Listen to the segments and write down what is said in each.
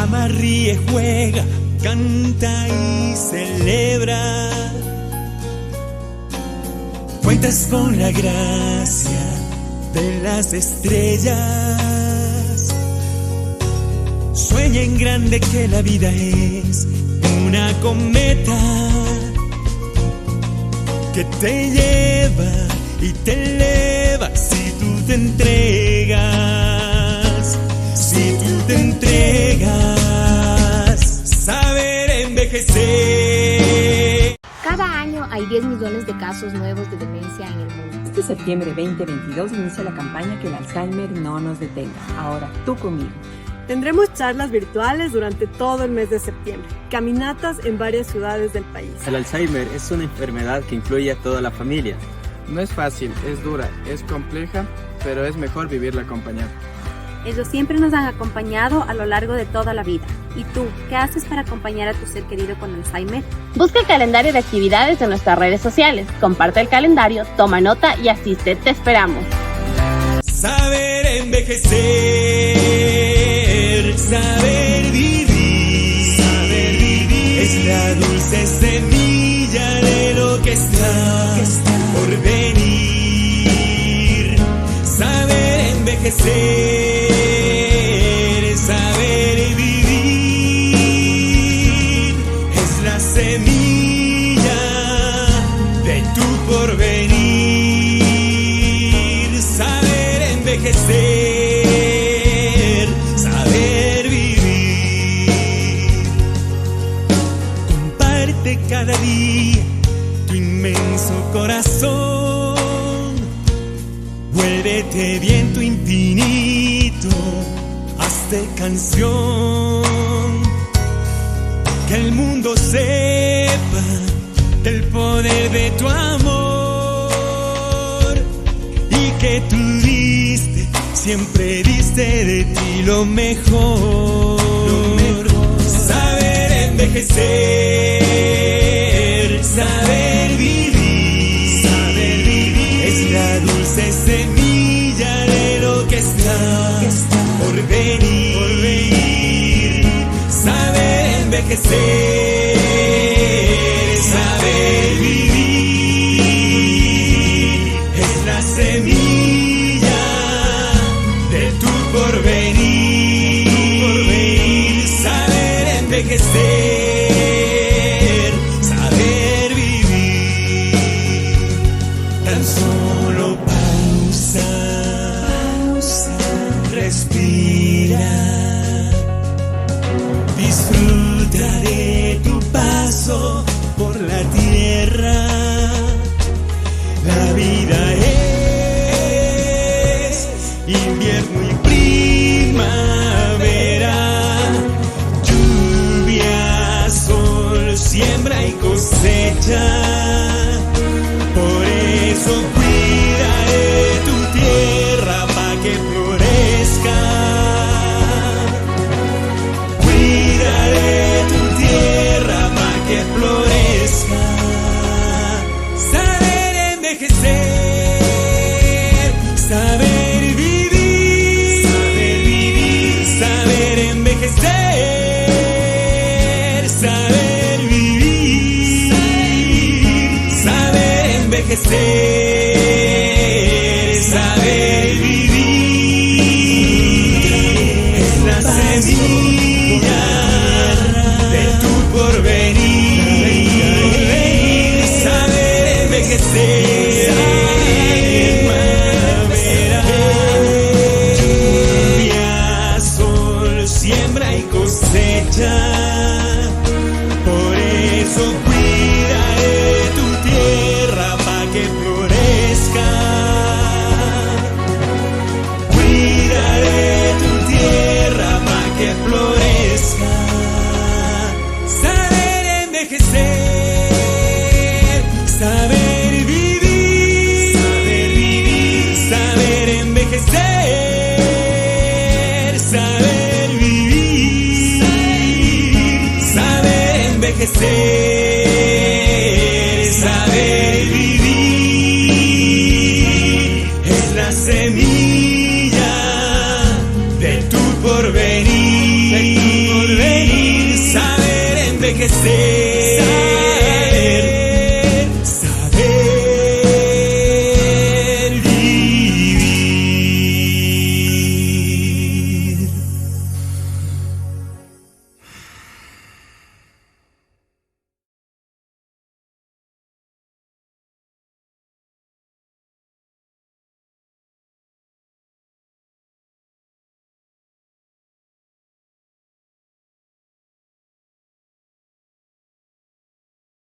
ama, ríe, juega, canta y celebra. Cuentas con la gracia de las estrellas. Sueña en grande que la vida es una cometa que te lleva y te eleva si tú te entregas. Si tú te entregas, saber envejecer. Cada año hay 10 millones de casos nuevos de demencia en el mundo. Este septiembre 2022 inicia la campaña Que el Alzheimer no nos detenga. Ahora tú conmigo. Tendremos charlas virtuales durante todo el mes de septiembre, caminatas en varias ciudades del país. El Alzheimer es una enfermedad que incluye a toda la familia. No es fácil, es dura, es compleja, pero es mejor vivirla acompañada. Ellos siempre nos han acompañado a lo largo de toda la vida. ¿Y tú, qué haces para acompañar a tu ser querido con Alzheimer? Busca el calendario de actividades en nuestras redes sociales. Comparte el calendario, toma nota y asiste. Te esperamos. Saber envejecer, saber vivir, es la dulce semilla de lo que está por venir. Saber envejecer, saber vivir, es la semilla de tu porvenir. Saber envejecer, saber vivir. Comparte cada día tu inmenso corazón. Vuélvete viento infinito, hazte canción. Que el mundo sepa del poder de tu amor y que tú diste, siempre diste de ti lo mejor. Saber envejecer, saber vivir, es la dulce semilla de lo que está por venir. Saber envejecer, saber vivir, es la semilla de tu porvenir. Saber envejecer, saber vivir. Tan solo pausa, respira, disfruta de tu paso por la tierra. La vida es invierno y primavera, lluvia, sol, siembra y cosecha. Por eso cuida de tu tierra pa' que florezca. Cuida de tu tierra pa' que florezca. Saber envejecer, saber vivir, saber envejecer, saber vivir, saber envejecer, saber vivir, es la semilla de tu porvenir. Saber envejecer, primavera, lluvia, sol, siembra y cosecha. Por eso cuida de tu tierra pa' que florezca. Cuida de tu tierra pa' que florezca. Saber envejecer, saber vivir, saber envejecer, saber vivir, saber envejecer, saber vivir, es la semilla de tu porvenir. que saber vivir.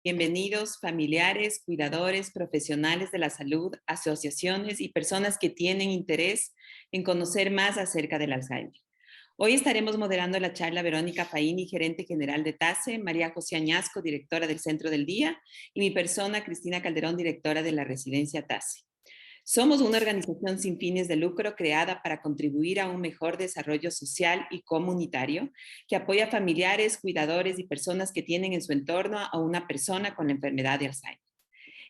Bienvenidos familiares, cuidadores, profesionales de la salud, asociaciones y personas que tienen interés en conocer más acerca del Alzheimer. Hoy estaremos moderando la charla Verónica Faini, gerente general de TASE, María José Añasco, directora del Centro del Día, y mi persona, Cristina Calderón, directora de la residencia TASE. Somos una organización sin fines de lucro creada para contribuir a un mejor desarrollo social y comunitario que apoya a familiares, cuidadores y personas que tienen en su entorno a una persona con la enfermedad de Alzheimer.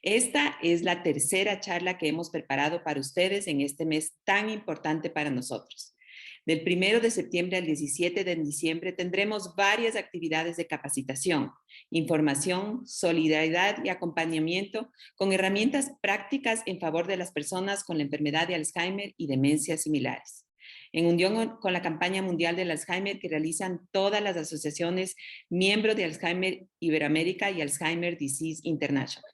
Esta es la tercera charla que hemos preparado para ustedes en este mes tan importante para nosotros. Del 1 de septiembre al 17 de diciembre tendremos varias actividades de capacitación, información, solidaridad y acompañamiento con herramientas prácticas en favor de las personas con la enfermedad de Alzheimer y demencias similares. En unión con la campaña mundial del Alzheimer que realizan todas las asociaciones miembros de Alzheimer Iberoamérica y Alzheimer Disease International.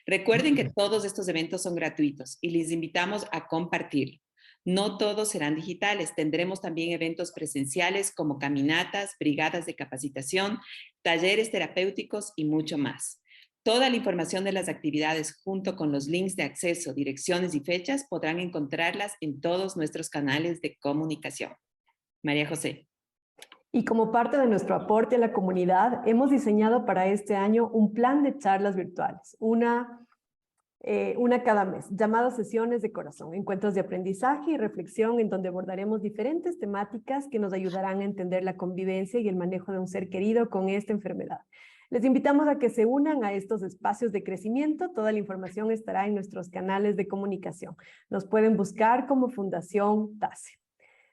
Recuerden que todos estos eventos son gratuitos y les invitamos a compartirlo. No todos serán digitales, tendremos también eventos presenciales como caminatas, brigadas de capacitación, talleres terapéuticos y mucho más. Toda la información de las actividades junto con los links de acceso, direcciones y fechas podrán encontrarlas en todos nuestros canales de comunicación. María José. Y como parte de nuestro aporte a la comunidad, hemos diseñado para este año un plan de charlas virtuales, una cada mes, llamadas sesiones de corazón, encuentros de aprendizaje y reflexión en donde abordaremos diferentes temáticas que nos ayudarán a entender la convivencia y el manejo de un ser querido con esta enfermedad. Les invitamos a que se unan a estos espacios de crecimiento. Toda la información estará en nuestros canales de comunicación. Nos pueden buscar como Fundación TASE.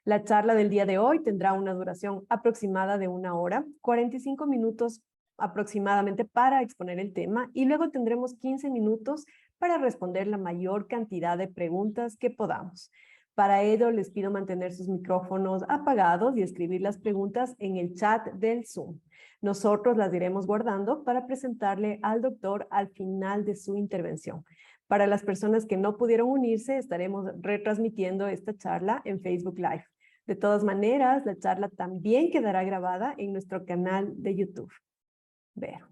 La charla del día de hoy tendrá una duración aproximada de 1 hora, 45 minutos aproximadamente para exponer el tema y luego tendremos 15 minutos para responder la mayor cantidad de preguntas que podamos. Para ello les pido mantener sus micrófonos apagados y escribir las preguntas en el chat del Zoom. Nosotros las iremos guardando para presentarle al doctor al final de su intervención. Para las personas que no pudieron unirse, estaremos retransmitiendo esta charla en Facebook Live. De todas maneras, la charla también quedará grabada en nuestro canal de YouTube. Vero.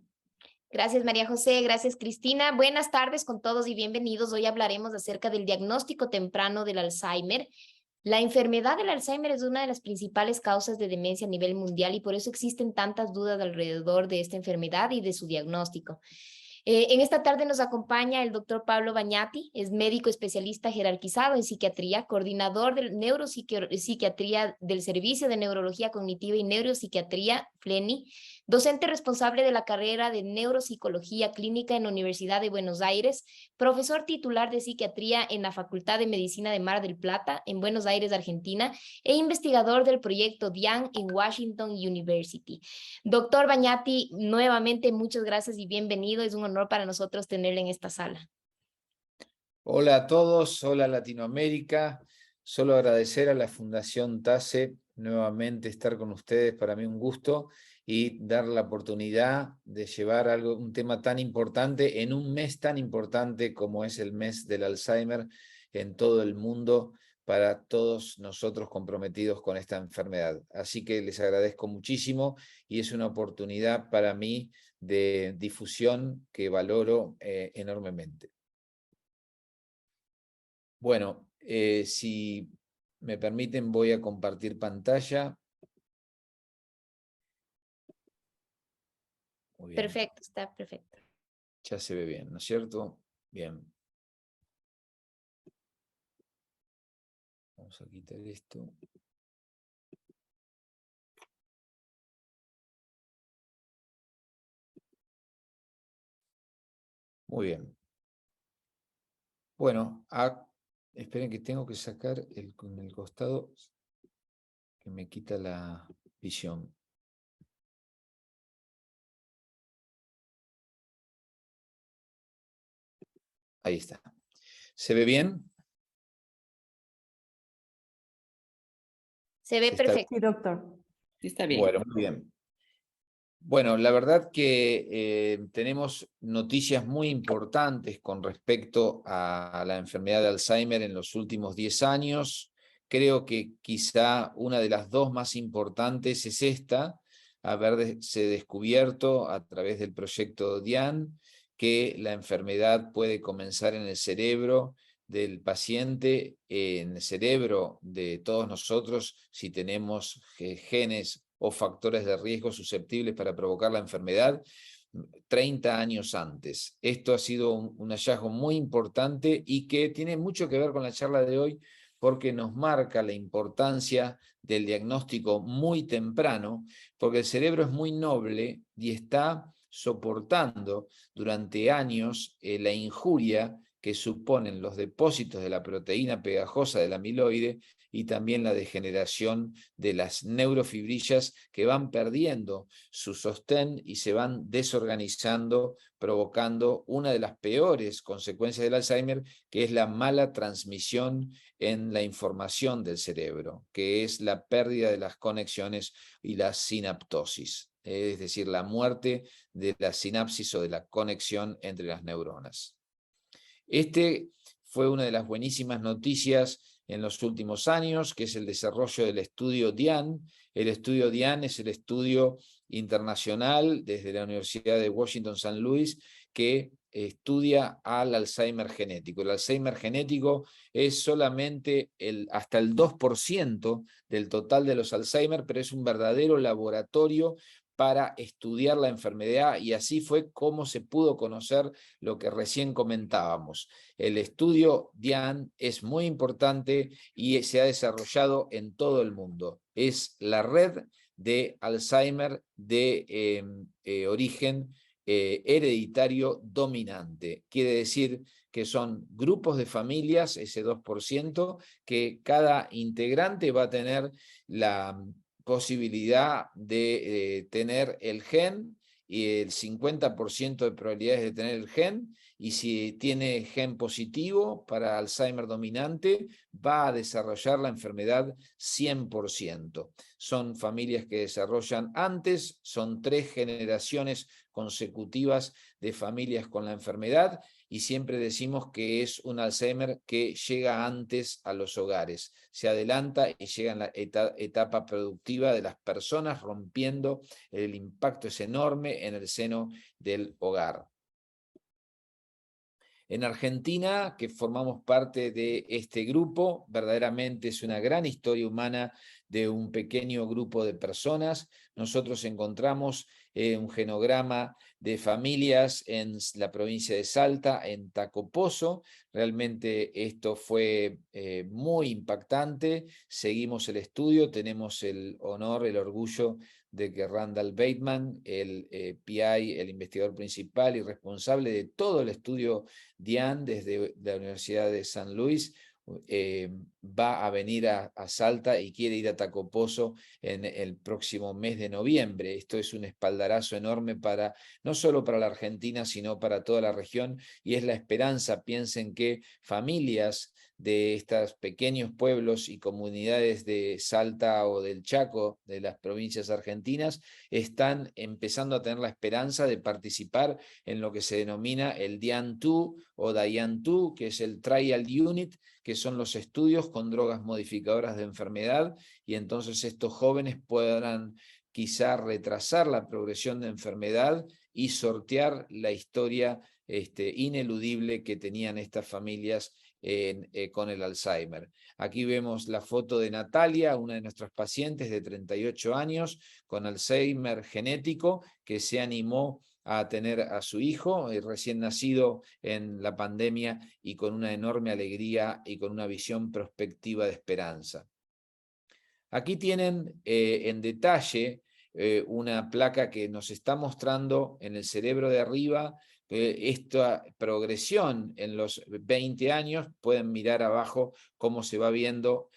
Gracias, María José. Gracias, Cristina. Buenas tardes con todos y bienvenidos. Hoy hablaremos acerca del diagnóstico temprano del Alzheimer. La enfermedad del Alzheimer es una de las principales causas de demencia a nivel mundial y por eso existen tantas dudas alrededor de esta enfermedad y de su diagnóstico. En esta tarde nos acompaña el doctor Pablo Bañati, es médico especialista jerarquizado en psiquiatría, coordinador de neuropsiquiatría del Servicio de Neurología Cognitiva y Neuropsiquiatría, FLENI, docente responsable de la carrera de Neuropsicología Clínica en la Universidad de Buenos Aires, profesor titular de psiquiatría en la Facultad de Medicina de Mar del Plata, en Buenos Aires, Argentina, e investigador del proyecto DIAN en Washington University. Doctor Bañati, nuevamente muchas gracias y bienvenido. Es un honor para nosotros tenerle en esta sala. Hola a todos, hola Latinoamérica. Solo agradecer a la Fundación TASE nuevamente estar con ustedes, para mí un gusto, y dar la oportunidad de llevar un tema tan importante en un mes tan importante como es el mes del Alzheimer en todo el mundo, para todos nosotros comprometidos con esta enfermedad. Así que les agradezco muchísimo y es una oportunidad para mí de difusión que valoro enormemente. Bueno, si me permiten voy a compartir pantalla. Muy bien. Perfecto, está perfecto. Ya se ve bien, ¿no es cierto? Bien. Vamos a quitar esto. Muy bien. Bueno, esperen que tengo que sacar con el costado que me quita la visión. Ahí está. ¿Se ve bien? Se ve ¿Está perfecto. Sí, doctor. Está bien. Bueno, muy bien. Bueno, la verdad que tenemos noticias muy importantes con respecto a la enfermedad de Alzheimer en los últimos 10 años. Creo que quizá una de las dos más importantes es esta, haberse descubierto a través del proyecto DIAN que la enfermedad puede comenzar en el cerebro del paciente, en el cerebro de todos nosotros, si tenemos genes o factores de riesgo susceptibles para provocar la enfermedad 30 años antes. Esto ha sido un hallazgo muy importante y que tiene mucho que ver con la charla de hoy porque nos marca la importancia del diagnóstico muy temprano, porque el cerebro es muy noble y está soportando durante años la injuria que suponen los depósitos de la proteína pegajosa del amiloide y también la degeneración de las neurofibrillas que van perdiendo su sostén y se van desorganizando, provocando una de las peores consecuencias del Alzheimer, que es la mala transmisión en la información del cerebro, que es la pérdida de las conexiones y la sinaptosis, es decir, la muerte de la sinapsis o de la conexión entre las neuronas. Este fue una de las buenísimas noticias en los últimos años, que es el desarrollo del estudio DIAN. El estudio DIAN es el estudio internacional desde la Universidad de Washington, San Luis, que estudia al Alzheimer genético. El Alzheimer genético es solamente hasta el 2% del total de los Alzheimer, pero es un verdadero laboratorio para estudiar la enfermedad y así fue como se pudo conocer lo que recién comentábamos. El estudio DIAN es muy importante y se ha desarrollado en todo el mundo. Es la red de Alzheimer de origen hereditario dominante. Quiere decir que son grupos de familias, ese 2%, que cada integrante va a tener la posibilidad de tener el gen y el 50% de probabilidades de tener el gen, y si tiene gen positivo para Alzheimer dominante, va a desarrollar la enfermedad 100%. Son familias que desarrollan antes, son 3 generaciones consecutivas de familias con la enfermedad, y siempre decimos que es un Alzheimer que llega antes a los hogares, se adelanta y llega en la etapa productiva de las personas, rompiendo el impacto es enorme en el seno del hogar. En Argentina, que formamos parte de este grupo, verdaderamente es una gran historia humana de un pequeño grupo de personas. Nosotros encontramos un genograma de familias en la provincia de Salta, en Tacopozo. Realmente esto fue muy impactante. Seguimos el estudio, tenemos el honor, el orgullo de que Randall Bateman, el PI, el investigador principal y responsable de todo el estudio DIAN desde la Universidad de San Luis, va a venir a Salta y quiere ir a Tacopozo en el próximo mes de noviembre. Esto es un espaldarazo enorme para, no solo para la Argentina, sino para toda la región, y es la esperanza. Piensen que familias de estos pequeños pueblos y comunidades de Salta o del Chaco, de las provincias argentinas, están empezando a tener la esperanza de participar en lo que se denomina el DIAN-2 o DIAN-2, que es el Trial Unit, que son los estudios con drogas modificadoras de enfermedad, y entonces estos jóvenes podrán quizá retrasar la progresión de enfermedad y sortear la historia ineludible que tenían estas familias con el Alzheimer. Aquí vemos la foto de Natalia, una de nuestras pacientes de 38 años con Alzheimer genético, que se animó a tener a su hijo recién nacido en la pandemia y con una enorme alegría y con una visión prospectiva de esperanza. Aquí tienen en detalle una placa que nos está mostrando en el cerebro de arriba esta progresión en los 20 años. Pueden mirar abajo cómo se va viendo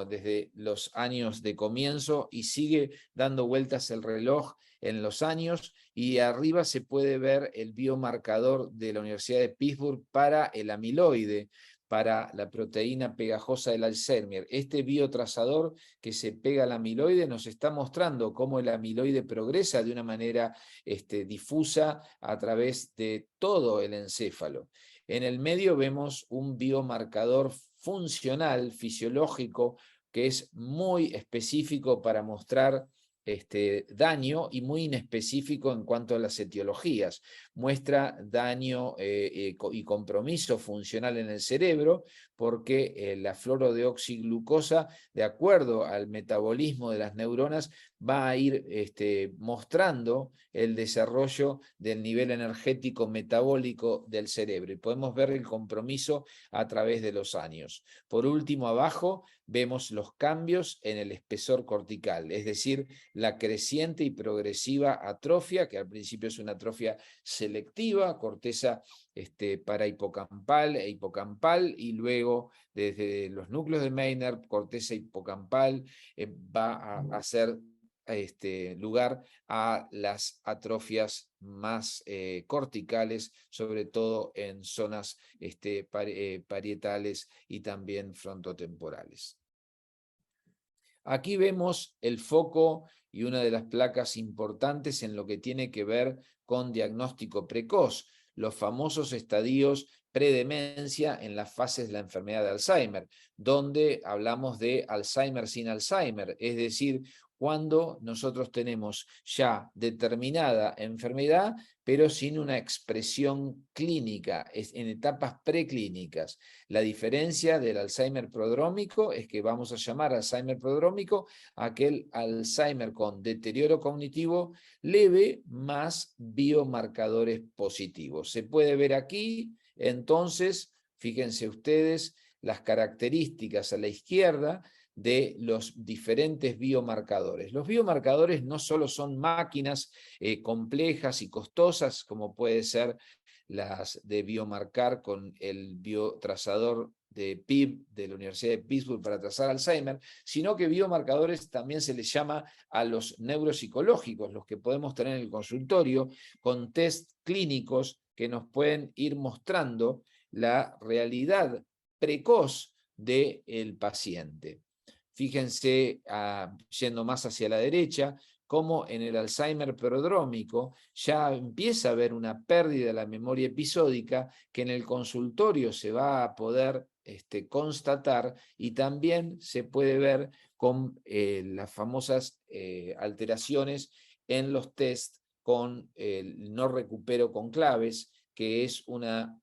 desde los años de comienzo y sigue dando vueltas el reloj en los años, y arriba se puede ver el biomarcador de la Universidad de Pittsburgh para el amiloide, para la proteína pegajosa del Alzheimer. Este biotrazador que se pega al amiloide nos está mostrando cómo el amiloide progresa de una manera difusa a través de todo el encéfalo. En el medio vemos un biomarcador funcional, fisiológico, que es muy específico para mostrar daño y muy inespecífico en cuanto a las etiologías. Muestra daño y compromiso funcional en el cerebro porque la fluorodeoxiglucosa, de acuerdo al metabolismo de las neuronas, va a ir mostrando el desarrollo del nivel energético metabólico del cerebro, y podemos ver el compromiso a través de los años. Por último, abajo vemos los cambios en el espesor cortical, es decir, la creciente y progresiva atrofia, que al principio es una atrofia selectiva, corteza para hipocampal e hipocampal, y luego desde los núcleos de Meynert, corteza hipocampal, va a hacer lugar a las atrofias más corticales, sobre todo en zonas parietales y también frontotemporales. Aquí vemos el foco y una de las placas importantes en lo que tiene que ver con diagnóstico precoz, los famosos estadios predemencia en las fases de la enfermedad de Alzheimer, donde hablamos de Alzheimer sin Alzheimer, es decir, cuando nosotros tenemos ya determinada enfermedad, pero sin una expresión clínica, en etapas preclínicas. La diferencia del Alzheimer prodrómico es que vamos a llamar Alzheimer prodrómico aquel Alzheimer con deterioro cognitivo leve más biomarcadores positivos. Se puede ver aquí, entonces, fíjense ustedes, las características a la izquierda de los diferentes biomarcadores. Los biomarcadores no solo son máquinas complejas y costosas, como puede ser las de biomarcar con el biotrazador de PIB de la Universidad de Pittsburgh para trazar Alzheimer, sino que biomarcadores también se les llama a los neuropsicológicos, los que podemos tener en el consultorio, con test clínicos que nos pueden ir mostrando la realidad precoz del paciente. Fíjense, yendo más hacia la derecha, cómo en el Alzheimer prodrómico ya empieza a haber una pérdida de la memoria episódica que en el consultorio se va a poder constatar, y también se puede ver con las famosas alteraciones en los test con el no recupero con claves, que es una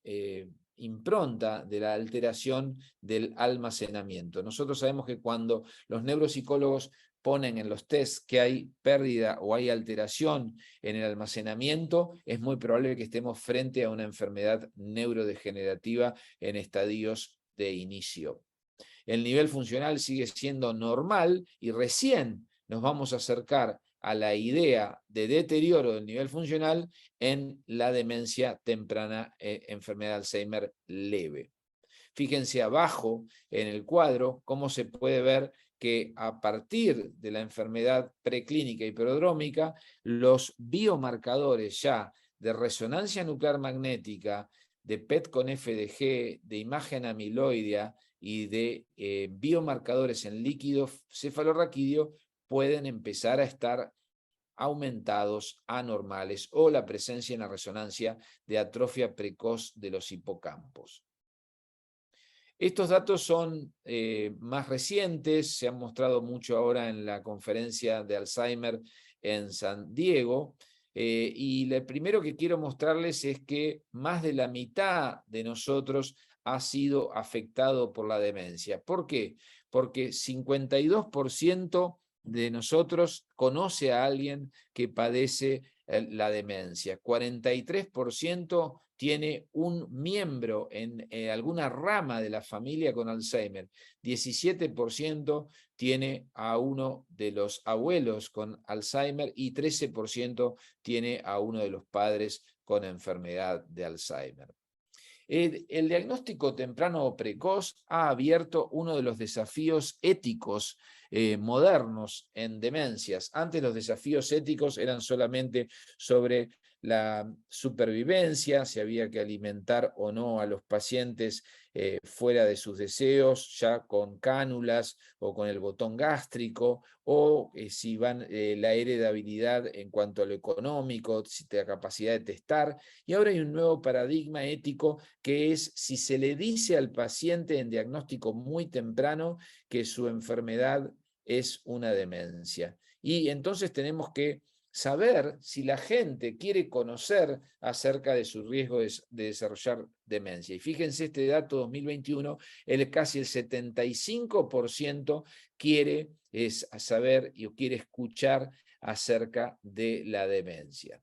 impronta de la alteración del almacenamiento. Nosotros sabemos que cuando los neuropsicólogos ponen en los test que hay pérdida o hay alteración en el almacenamiento, es muy probable que estemos frente a una enfermedad neurodegenerativa en estadios de inicio. El nivel funcional sigue siendo normal y recién nos vamos a acercar a la idea de deterioro del nivel funcional en la demencia temprana, enfermedad de Alzheimer leve. Fíjense abajo en el cuadro cómo se puede ver que a partir de la enfermedad preclínica y prodrómica, los biomarcadores ya de resonancia nuclear magnética, de PET con FDG, de imagen amiloidea y de biomarcadores en líquido cefalorraquídeo pueden empezar a estar aumentados, anormales, o la presencia en la resonancia de atrofia precoz de los hipocampos. Estos datos son más recientes, se han mostrado mucho ahora en la conferencia de Alzheimer en San Diego, y lo primero que quiero mostrarles es que más de la mitad de nosotros ha sido afectado por la demencia. ¿Por qué? Porque 52% de nosotros conoce a alguien que padece la demencia, 43% tiene un miembro en alguna rama de la familia con Alzheimer, 17% tiene a uno de los abuelos con Alzheimer y 13% tiene a uno de los padres con enfermedad de Alzheimer. El diagnóstico temprano o precoz ha abierto uno de los desafíos éticos modernos en demencias. Antes los desafíos éticos eran solamente sobre la supervivencia, si había que alimentar o no a los pacientes fuera de sus deseos, ya con cánulas o con el botón gástrico, o si van la heredabilidad en cuanto a lo económico, la capacidad de testar. Y ahora hay un nuevo paradigma ético que es si se le dice al paciente en diagnóstico muy temprano que su enfermedad es una demencia. Y entonces tenemos que saber si la gente quiere conocer acerca de su riesgo de desarrollar demencia. Y fíjense este dato 2021, casi el 75% quiere saber o quiere escuchar acerca de la demencia.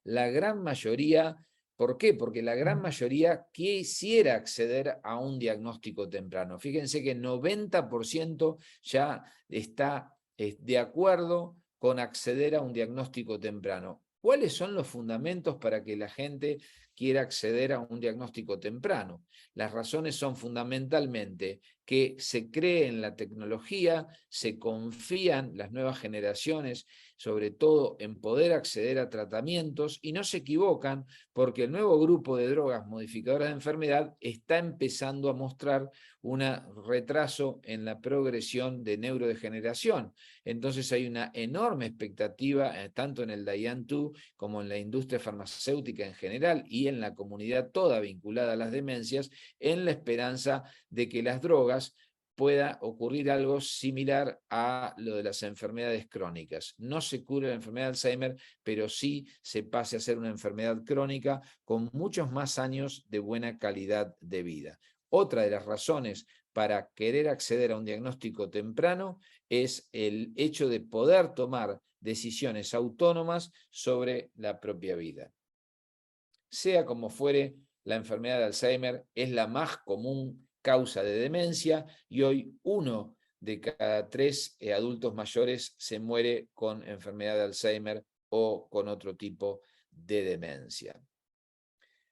La gran mayoría, ¿por qué? Porque la gran mayoría quisiera acceder a un diagnóstico temprano. Fíjense que el 90% ya está de acuerdo con acceder a un diagnóstico temprano. ¿Cuáles son los fundamentos para que la gente quiera acceder a un diagnóstico temprano? Las razones son fundamentalmente que se cree en la tecnología, se confían las nuevas generaciones, sobre todo en poder acceder a tratamientos, y no se equivocan porque el nuevo grupo de drogas modificadoras de enfermedad está empezando a mostrar un retraso en la progresión de neurodegeneración. Entonces hay una enorme expectativa, tanto en el DIAN-2 como en la industria farmacéutica en general y en la comunidad toda vinculada a las demencias, en la esperanza de que las drogas pueda ocurrir algo similar a lo de las enfermedades crónicas. No se cura la enfermedad de Alzheimer, pero sí se pase a ser una enfermedad crónica con muchos más años de buena calidad de vida. Otra de las razones para querer acceder a un diagnóstico temprano es el hecho de poder tomar decisiones autónomas sobre la propia vida. Sea como fuere, la enfermedad de Alzheimer es la más común causa de demencia y hoy 1 de cada 3 adultos mayores se muere con enfermedad de Alzheimer o con otro tipo de demencia.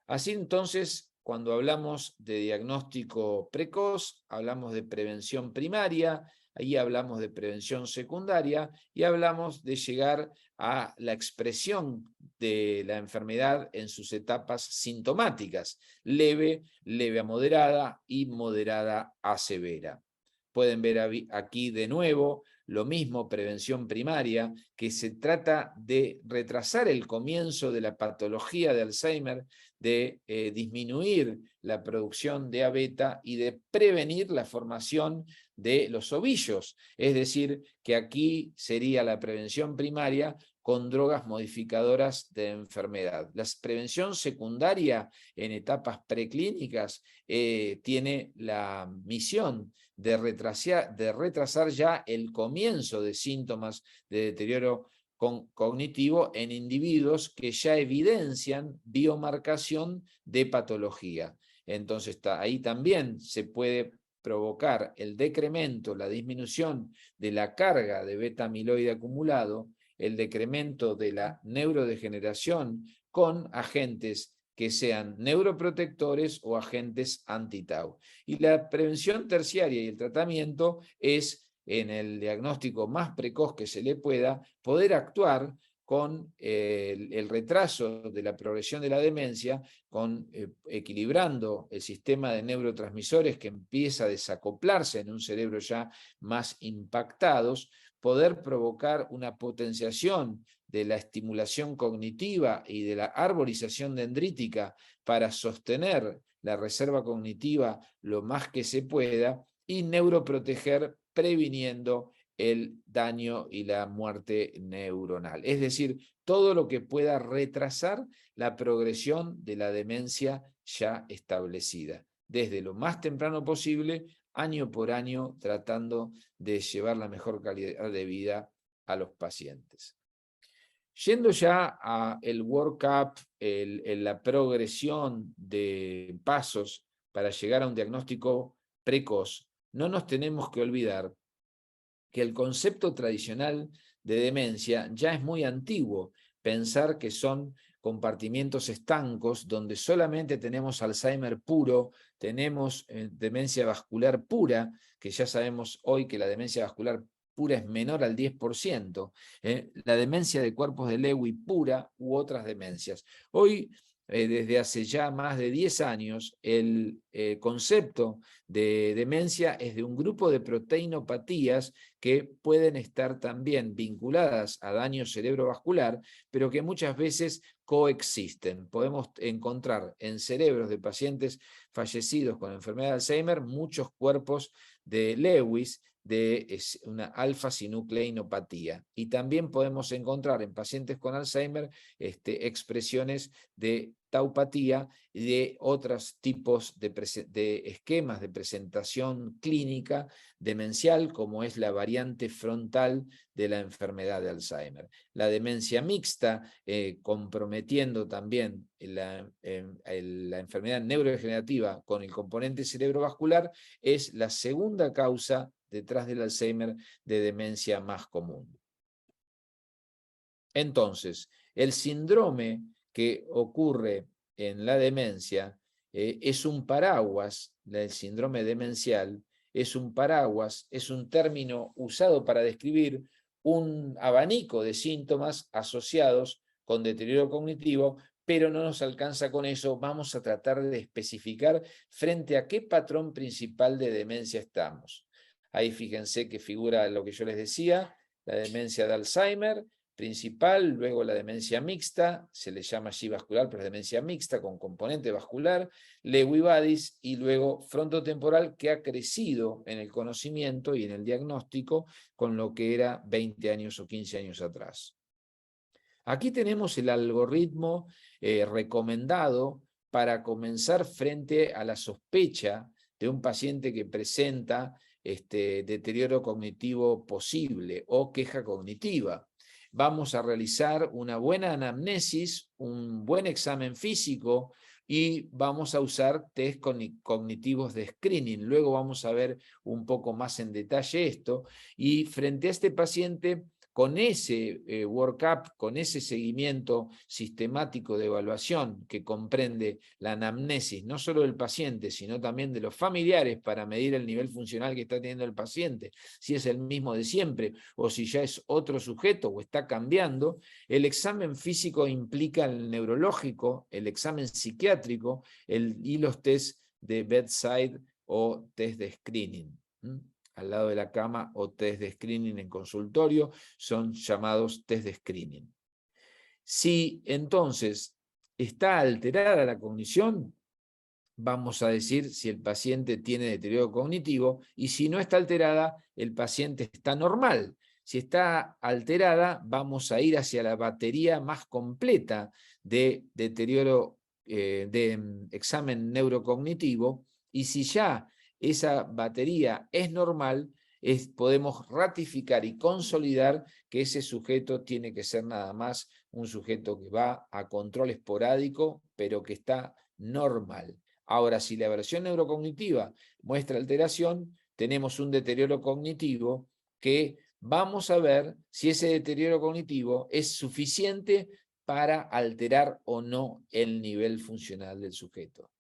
Así entonces, cuando hablamos de diagnóstico precoz, hablamos de prevención primaria, ahí hablamos de prevención secundaria y hablamos de llegar a la expresión de la enfermedad en sus etapas sintomáticas, leve, leve a moderada y moderada a severa. Pueden ver aquí de nuevo lo mismo, prevención primaria, que se trata de retrasar el comienzo de la patología de Alzheimer, de disminuir la producción de A-beta y de prevenir la formación de los ovillos. Es decir, que aquí sería la prevención primaria con drogas modificadoras de enfermedad. La prevención secundaria en etapas preclínicas tiene la misión de retrasar ya el comienzo de síntomas de deterioro cognitivo en individuos que ya evidencian biomarcación de patología. Entonces ahí también se puede provocar el decremento, la disminución de la carga de beta amiloide acumulado, el decremento de la neurodegeneración con agentes que sean neuroprotectores o agentes anti-tau. Y la prevención terciaria y el tratamiento es, en el diagnóstico más precoz que se le pueda, poder actuar con el retraso de la progresión de la demencia, equilibrando el sistema de neurotransmisores que empieza a desacoplarse en un cerebro ya más impactados, poder provocar una potenciación de la estimulación cognitiva y de la arborización dendrítica para sostener la reserva cognitiva lo más que se pueda y neuroproteger previniendo el daño y la muerte neuronal. Es decir, todo lo que pueda retrasar la progresión de la demencia ya establecida, desde lo más temprano posible, año por año, tratando de llevar la mejor calidad de vida a los pacientes. Yendo ya a el workup, la progresión de pasos para llegar a un diagnóstico precoz, no nos tenemos que olvidar que el concepto tradicional de demencia ya es muy antiguo. Pensar que son compartimientos estancos donde solamente tenemos Alzheimer puro, tenemos demencia vascular pura, que ya sabemos hoy que la demencia vascular pura es menor al 10%, la demencia de cuerpos de Lewy pura u otras demencias. Hoy, desde hace ya más de 10 años, el concepto de demencia es de un grupo de proteinopatías que pueden estar también vinculadas a daño cerebrovascular, pero que muchas veces coexisten. Podemos encontrar en cerebros de pacientes fallecidos con enfermedad de Alzheimer muchos cuerpos de Lewis, de una alfa-sinucleinopatía. Y también podemos encontrar en pacientes con Alzheimer expresiones de taupatía y de otros tipos de esquemas de presentación clínica demencial, como es la variante frontal de la enfermedad de Alzheimer. La demencia mixta, comprometiendo también la enfermedad neurodegenerativa con el componente cerebrovascular, es la segunda causa detrás del Alzheimer de demencia más común. Entonces, el síndrome que ocurre en la demencia es un paraguas, el síndrome demencial es un paraguas, es un término usado para describir un abanico de síntomas asociados con deterioro cognitivo, pero no nos alcanza con eso. Vamos a tratar de especificar frente a qué patrón principal de demencia estamos. Ahí fíjense que figura lo que yo les decía, la demencia de Alzheimer principal, luego la demencia mixta, se le llama allí vascular, pero es demencia mixta con componente vascular, Lewy Bodies y luego frontotemporal, que ha crecido en el conocimiento y en el diagnóstico con lo que era 20 años o 15 años atrás. Aquí tenemos el algoritmo recomendado para comenzar frente a la sospecha de un paciente que presenta deterioro cognitivo posible o queja cognitiva. Vamos a realizar una buena anamnesis, un buen examen físico y vamos a usar test cognitivos de screening. Luego vamos a ver un poco más en detalle esto. Y frente a este paciente, con ese workup, con ese seguimiento sistemático de evaluación que comprende la anamnesis, no solo del paciente, sino también de los familiares para medir el nivel funcional que está teniendo el paciente, si es el mismo de siempre o si ya es otro sujeto o está cambiando, el examen físico implica el neurológico, el examen psiquiátrico y los test de bedside o test de screening. Al lado de la cama o test de screening en consultorio, son llamados test de screening. Si entonces está alterada la cognición, vamos a decir si el paciente tiene deterioro cognitivo, y si no está alterada, el paciente está normal. Si está alterada, vamos a ir hacia la batería más completa de deterioro de examen neurocognitivo, y si ya esa batería es normal, podemos ratificar y consolidar que ese sujeto tiene que ser nada más un sujeto que va a control esporádico, pero que está normal. Ahora, si la evaluación neurocognitiva muestra alteración, tenemos un deterioro cognitivo que vamos a ver si ese deterioro cognitivo es suficiente para alterar o no el nivel funcional del sujeto.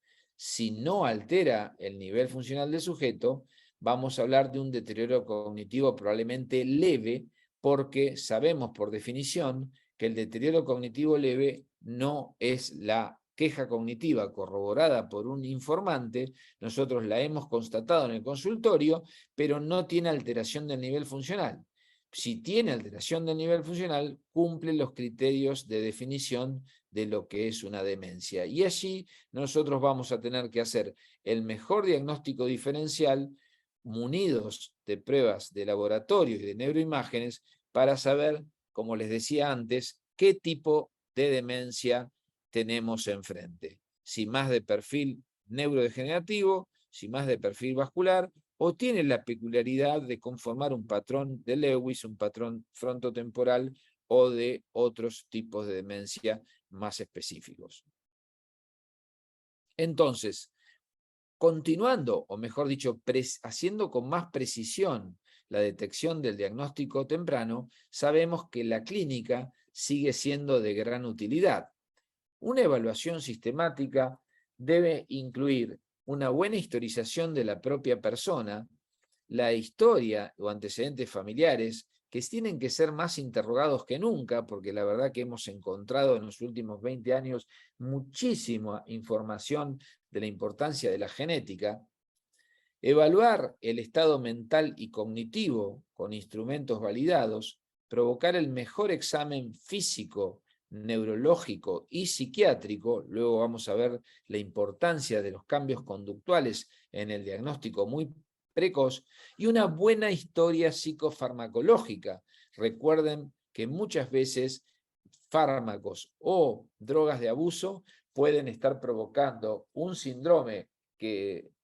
Si no altera el nivel funcional del sujeto, vamos a hablar de un deterioro cognitivo probablemente leve, porque sabemos por definición que el deterioro cognitivo leve no es la queja cognitiva corroborada por un informante. Nosotros la hemos constatado en el consultorio, pero no tiene alteración del nivel funcional. Si tiene alteración del nivel funcional, cumple los criterios de definición de lo que es una demencia. Y allí nosotros vamos a tener que hacer el mejor diagnóstico diferencial, munidos de pruebas de laboratorio y de neuroimágenes, para saber, como les decía antes, qué tipo de demencia tenemos enfrente. Si más de perfil neurodegenerativo, si más de perfil vascular, o tiene la peculiaridad de conformar un patrón de Lewis, un patrón frontotemporal o de otros tipos de demencia más específicos. Entonces, continuando, o mejor dicho, haciendo con más precisión la detección del diagnóstico temprano, sabemos que la clínica sigue siendo de gran utilidad. Una evaluación sistemática debe incluir una buena historización de la propia persona, la historia o antecedentes familiares, que tienen que ser más interrogados que nunca, porque la verdad que hemos encontrado en los últimos 20 años muchísima información de la importancia de la genética. Evaluar el estado mental y cognitivo con instrumentos validados, provocar el mejor examen físico, neurológico y psiquiátrico. Luego vamos a ver la importancia de los cambios conductuales en el diagnóstico muy precoz, y una buena historia psicofarmacológica. Recuerden que muchas veces fármacos o drogas de abuso pueden estar provocando un síndrome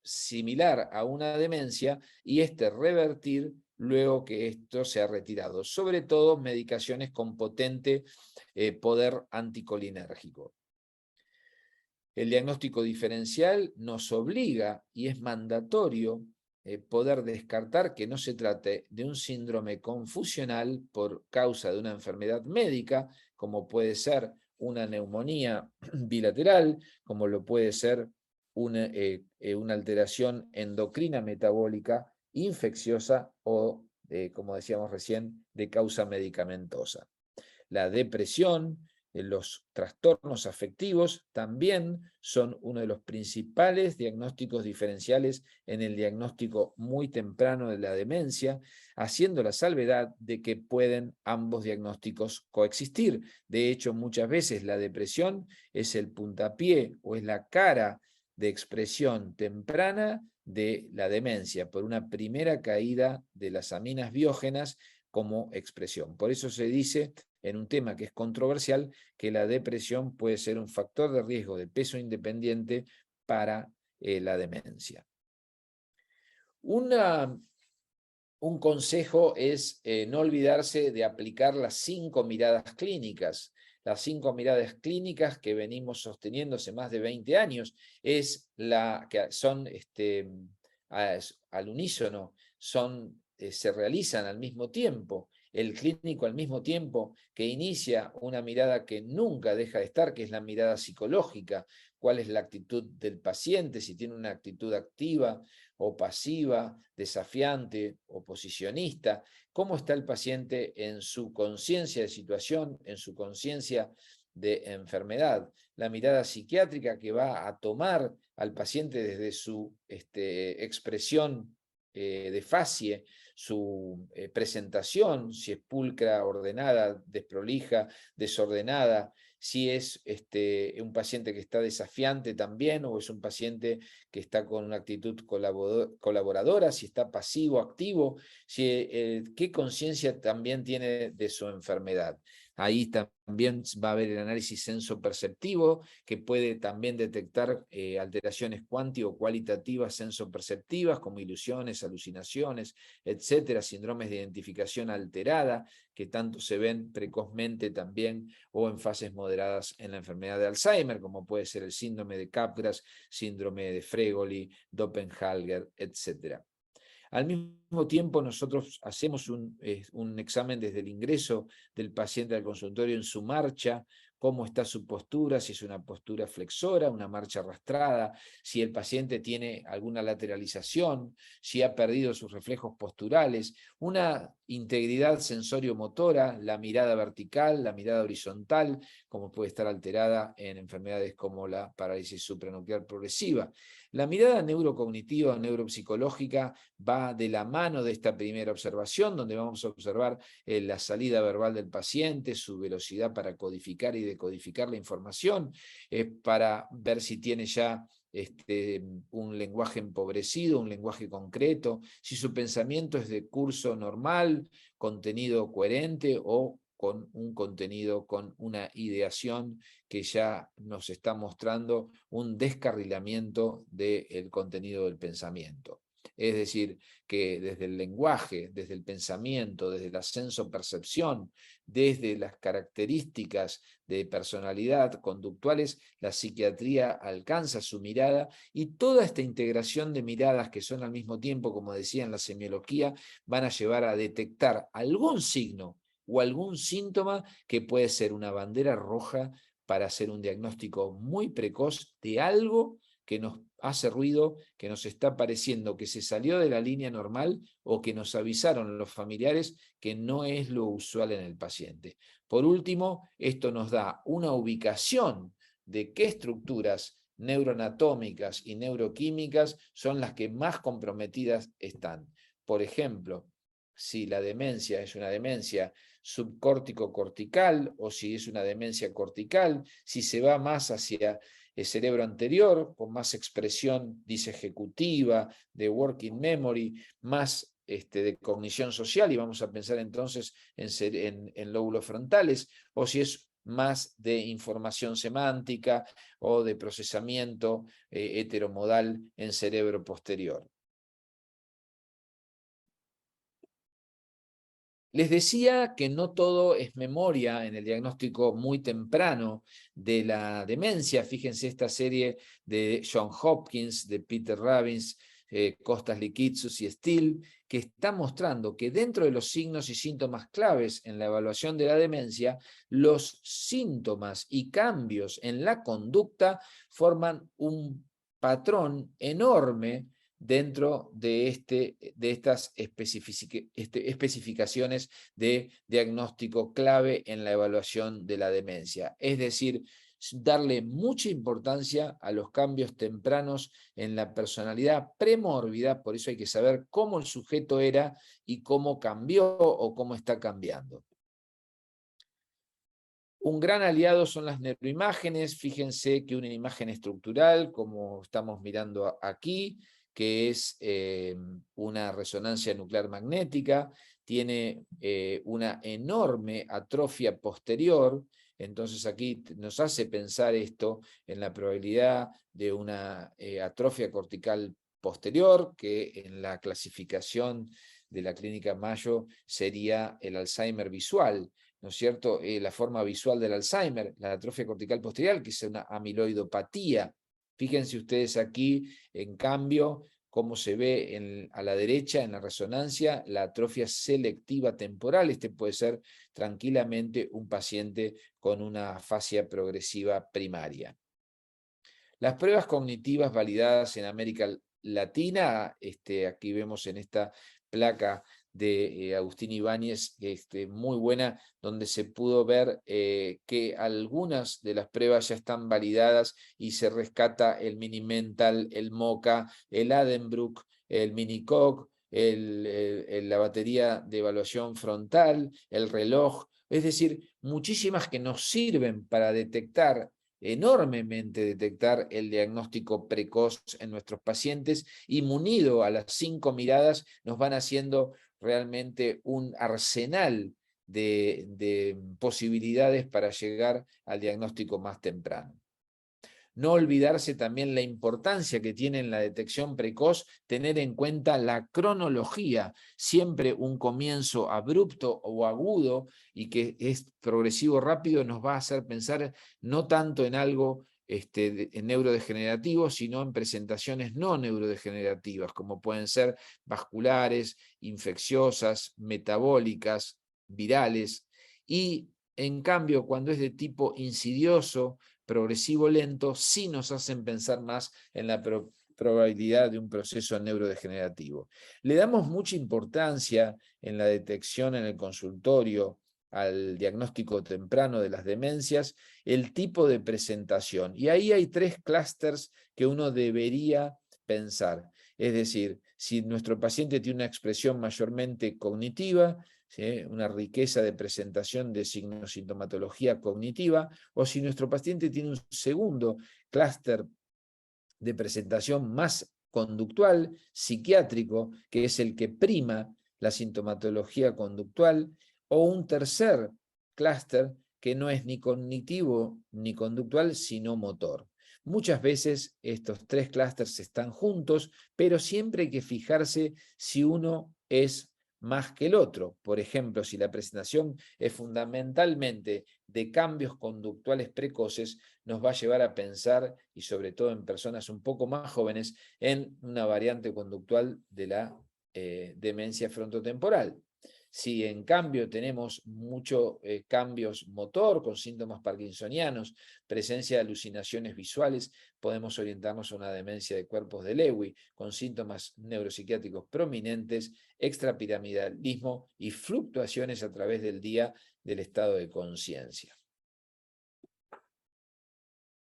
similar a una demencia, y revertir luego que esto se ha retirado, sobre todo medicaciones con potente poder anticolinérgico. El diagnóstico diferencial nos obliga, y es mandatorio, poder descartar que no se trate de un síndrome confusional por causa de una enfermedad médica, como puede ser una neumonía bilateral, como lo puede ser una alteración endocrina metabólica infecciosa o, como decíamos recién, de causa medicamentosa. La depresión, los trastornos afectivos también son uno de los principales diagnósticos diferenciales en el diagnóstico muy temprano de la demencia, haciendo la salvedad de que pueden ambos diagnósticos coexistir. De hecho, muchas veces la depresión es el puntapié o es la cara de expresión temprana de la demencia, por una primera caída de las aminas biógenas como expresión. Por eso se dice, en un tema que es controversial, que la depresión puede ser un factor de riesgo de peso independiente para la demencia. Un consejo es no olvidarse de aplicar las 5 miradas clínicas. Las 5 miradas clínicas que venimos sosteniendo hace más de 20 años que son al unísono, se realizan al mismo tiempo. El clínico al mismo tiempo que inicia una mirada que nunca deja de estar, que es la mirada psicológica. ¿Cuál es la actitud del paciente? Si tiene una actitud activa o pasiva, desafiante, oposicionista. ¿Cómo está el paciente en su conciencia de situación, en su conciencia de enfermedad? La mirada psiquiátrica, que va a tomar al paciente desde su expresión de facie, su presentación, si es pulcra, ordenada, desprolija, desordenada, si es un paciente que está desafiante también, o es un paciente que está con una actitud colaboradora, si está pasivo, activo, qué conciencia también tiene de su enfermedad. Ahí también va a haber el análisis sensoperceptivo, que puede también detectar alteraciones cuanti o cualitativas sensoperceptivas, como ilusiones, alucinaciones, etcétera, síndromes de identificación alterada, que tanto se ven precozmente también o en fases moderadas en la enfermedad de Alzheimer, como puede ser el síndrome de Capgras, síndrome de Fregoli, Doppenhalger, etcétera. Al mismo tiempo, nosotros hacemos un examen desde el ingreso del paciente al consultorio en su marcha, cómo está su postura, si es una postura flexora, una marcha arrastrada, si el paciente tiene alguna lateralización, si ha perdido sus reflejos posturales, una integridad sensorio-motora, la mirada vertical, la mirada horizontal, como puede estar alterada en enfermedades como la parálisis supranuclear progresiva. La mirada neurocognitiva o neuropsicológica va de la mano de esta primera observación, donde vamos a observar la salida verbal del paciente, su velocidad para codificar y decodificar la información, para ver si tiene ya un lenguaje empobrecido, un lenguaje concreto, si su pensamiento es de curso normal, contenido coherente o con un contenido, con una ideación que ya nos está mostrando un descarrilamiento del contenido del pensamiento. Es decir, que desde el lenguaje, desde el pensamiento, desde la sensopercepción, desde las características de personalidad conductuales, la psiquiatría alcanza su mirada, y toda esta integración de miradas que son al mismo tiempo, como decía en la semiología, van a llevar a detectar algún signo o algún síntoma que puede ser una bandera roja para hacer un diagnóstico muy precoz de algo que nos hace ruido, que nos está pareciendo que se salió de la línea normal o que nos avisaron los familiares que no es lo usual en el paciente. Por último, esto nos da una ubicación de qué estructuras neuroanatómicas y neuroquímicas son las que más comprometidas están. Por ejemplo, si la demencia es una demencia subcórtico-cortical o si es una demencia cortical, si se va más hacia el cerebro anterior, con más expresión disejecutiva, de working memory, más de cognición social, y vamos a pensar entonces en lóbulos frontales, o si es más de información semántica o de procesamiento heteromodal en cerebro posterior. Les decía que no todo es memoria en el diagnóstico muy temprano de la demencia. Fíjense esta serie de John Hopkins, de Peter Robbins, Kostas Likitsos y Steele, que está mostrando que dentro de los signos y síntomas claves en la evaluación de la demencia, los síntomas y cambios en la conducta forman un patrón enorme dentro de estas especificaciones de diagnóstico clave en la evaluación de la demencia. Es decir, darle mucha importancia a los cambios tempranos en la personalidad premórbida, por eso hay que saber cómo el sujeto era y cómo cambió o cómo está cambiando. Un gran aliado son las neuroimágenes. Fíjense que una imagen estructural, como estamos mirando aquí, que es una resonancia nuclear magnética, tiene una enorme atrofia posterior. Entonces aquí nos hace pensar esto en la probabilidad de una atrofia cortical posterior, que en la clasificación de la clínica Mayo sería el Alzheimer visual, ¿no es cierto? La forma visual del Alzheimer, la atrofia cortical posterior, que es una amiloidopatía. Fíjense ustedes aquí, en cambio, cómo se ve a la derecha, en la resonancia, la atrofia selectiva temporal. Este puede ser tranquilamente un paciente con una afasia progresiva primaria. Las pruebas cognitivas validadas en América Latina, aquí vemos en esta placa de Agustín Ibáñez, muy buena, donde se pudo ver que algunas de las pruebas ya están validadas y se rescata el Mini-Mental, el MoCA, el Addenbrooke, el Mini-Cog, la batería de evaluación frontal, el reloj, es decir, muchísimas que nos sirven para enormemente detectar el diagnóstico precoz en nuestros pacientes, y munido a las 5 miradas nos van haciendo realmente un arsenal de posibilidades para llegar al diagnóstico más temprano. No olvidarse también la importancia que tiene en la detección precoz tener en cuenta la cronología, siempre un comienzo abrupto o agudo y que es progresivo rápido nos va a hacer pensar no tanto en algo en neurodegenerativo, sino en presentaciones no neurodegenerativas, como pueden ser vasculares, infecciosas, metabólicas, virales, y en cambio cuando es de tipo insidioso, progresivo lento, sí nos hacen pensar más en la probabilidad de un proceso neurodegenerativo. Le damos mucha importancia en la detección en el consultorio al diagnóstico temprano de las demencias, el tipo de presentación. Y ahí hay 3 clústeres que uno debería pensar. Es decir, si nuestro paciente tiene una expresión mayormente cognitiva, ¿sí?, una riqueza de presentación de signosintomatología cognitiva, o si nuestro paciente tiene un segundo clúster de presentación más conductual, psiquiátrico, que es el que prima la sintomatología conductual, o un tercer clúster que no es ni cognitivo ni conductual, sino motor. Muchas veces estos 3 clústeres están juntos, pero siempre hay que fijarse si uno es más que el otro. Por ejemplo, si la presentación es fundamentalmente de cambios conductuales precoces, nos va a llevar a pensar, y sobre todo en personas un poco más jóvenes, en una variante conductual de la demencia frontotemporal. Si en cambio tenemos muchos cambios motor con síntomas parkinsonianos, presencia de alucinaciones visuales, podemos orientarnos a una demencia de cuerpos de Lewy con síntomas neuropsiquiátricos prominentes, extrapiramidalismo y fluctuaciones a través del día del estado de conciencia.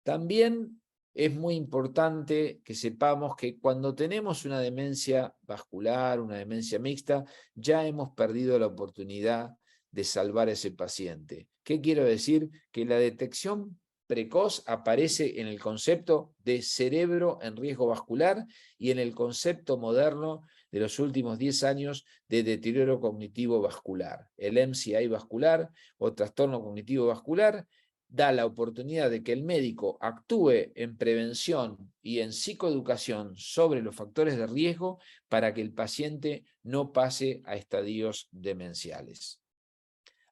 También es muy importante que sepamos que cuando tenemos una demencia vascular, una demencia mixta, ya hemos perdido la oportunidad de salvar a ese paciente. ¿Qué quiero decir? Que la detección precoz aparece en el concepto de cerebro en riesgo vascular y en el concepto moderno de los últimos 10 años de deterioro cognitivo vascular. El MCI vascular o trastorno cognitivo vascular da la oportunidad de que el médico actúe en prevención y en psicoeducación sobre los factores de riesgo para que el paciente no pase a estadios demenciales.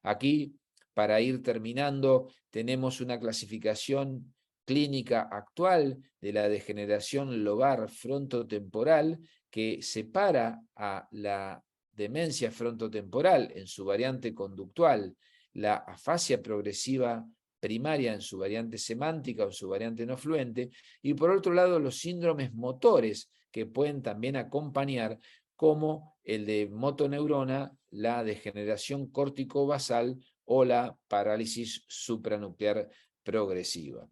Aquí, para ir terminando, tenemos una clasificación clínica actual de la degeneración lobar frontotemporal que separa a la demencia frontotemporal en su variante conductual, la afasia progresiva primaria en su variante semántica o en su variante no fluente, y por otro lado los síndromes motores que pueden también acompañar, como el de motoneurona, la degeneración córtico-basal o la parálisis supranuclear progresiva.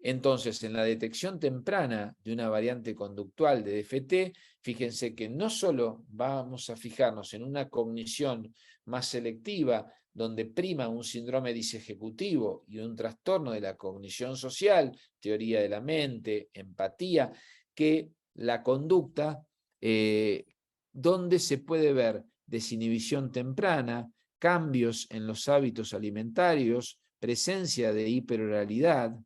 Entonces, en la detección temprana de una variante conductual de DFT, fíjense que no solo vamos a fijarnos en una cognición más selectiva, donde prima un síndrome disejecutivo y un trastorno de la cognición social, teoría de la mente, empatía, que la conducta, donde se puede ver desinhibición temprana, cambios en los hábitos alimentarios, presencia de hiperoralidad,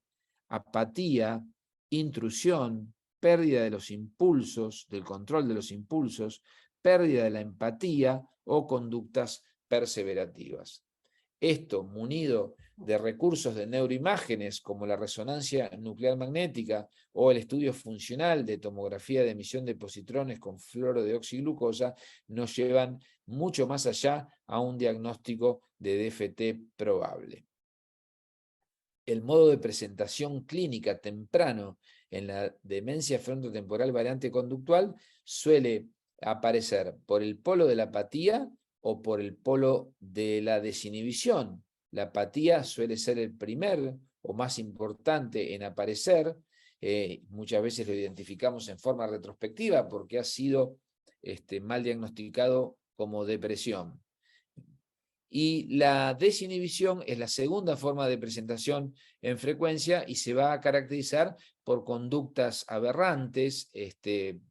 apatía, intrusión, pérdida de los impulsos, del control de los impulsos, pérdida de la empatía o conductas perseverativas. Esto, munido de recursos de neuroimágenes como la resonancia nuclear magnética o el estudio funcional de tomografía de emisión de positrones con fluoro de oxiglucosa, nos llevan mucho más allá a un diagnóstico de DFT probable. El modo de presentación clínica temprano en la demencia frontotemporal variante conductual suele aparecer por el polo de la apatía o por el polo de la desinhibición. La apatía suele ser el primer o más importante en aparecer. Muchas veces lo identificamos en forma retrospectiva porque ha sido mal diagnosticado como depresión. Y la desinhibición es la segunda forma de presentación en frecuencia y se va a caracterizar por conductas aberrantes,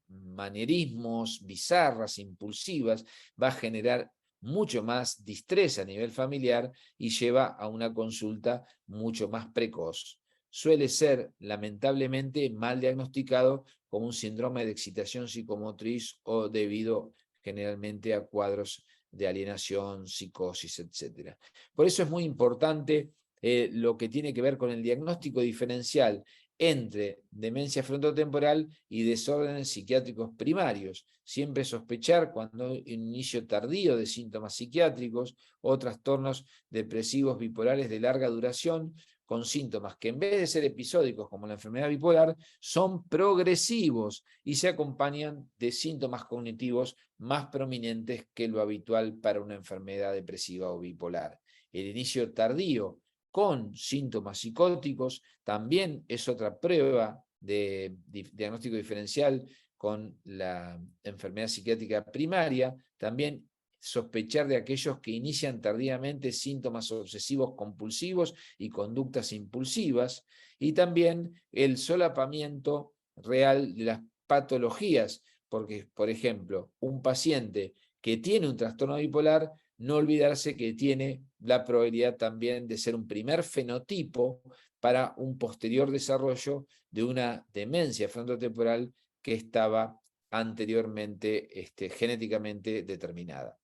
manierismos, bizarras, impulsivas, va a generar mucho más distrés a nivel familiar y lleva a una consulta mucho más precoz. Suele ser, lamentablemente, mal diagnosticado como un síndrome de excitación psicomotriz o debido generalmente a cuadros de alienación, psicosis, etc. Por eso es muy importante lo que tiene que ver con el diagnóstico diferencial entre demencia frontotemporal y desórdenes psiquiátricos primarios. Siempre sospechar cuando hay un inicio tardío de síntomas psiquiátricos o trastornos depresivos bipolares de larga duración, con síntomas que en vez de ser episódicos como la enfermedad bipolar, son progresivos y se acompañan de síntomas cognitivos más prominentes que lo habitual para una enfermedad depresiva o bipolar. El inicio tardío con síntomas psicóticos también es otra prueba de diagnóstico diferencial con la enfermedad psiquiátrica primaria. También sospechar de aquellos que inician tardíamente síntomas obsesivos compulsivos y conductas impulsivas, y también el solapamiento real de las patologías, porque, por ejemplo, un paciente que tiene un trastorno bipolar, no olvidarse que tiene la probabilidad también de ser un primer fenotipo para un posterior desarrollo de una demencia frontotemporal que estaba anteriormente genéticamente determinada.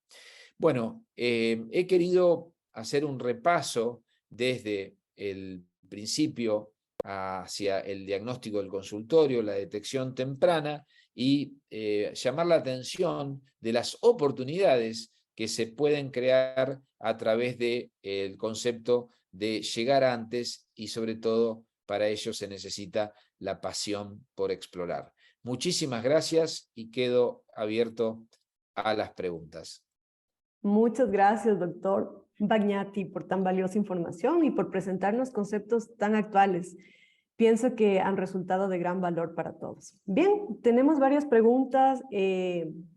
Bueno, he querido hacer un repaso desde el principio hacia el diagnóstico del consultorio, la detección temprana y llamar la atención de las oportunidades que se pueden crear a través del concepto de llegar antes y sobre todo para ello se necesita la pasión por explorar. Muchísimas gracias y quedo abierto a las preguntas. Muchas gracias, doctor Bagnati, por tan valiosa información y por presentarnos conceptos tan actuales. Pienso que han resultado de gran valor para todos. Bien, tenemos varias preguntas.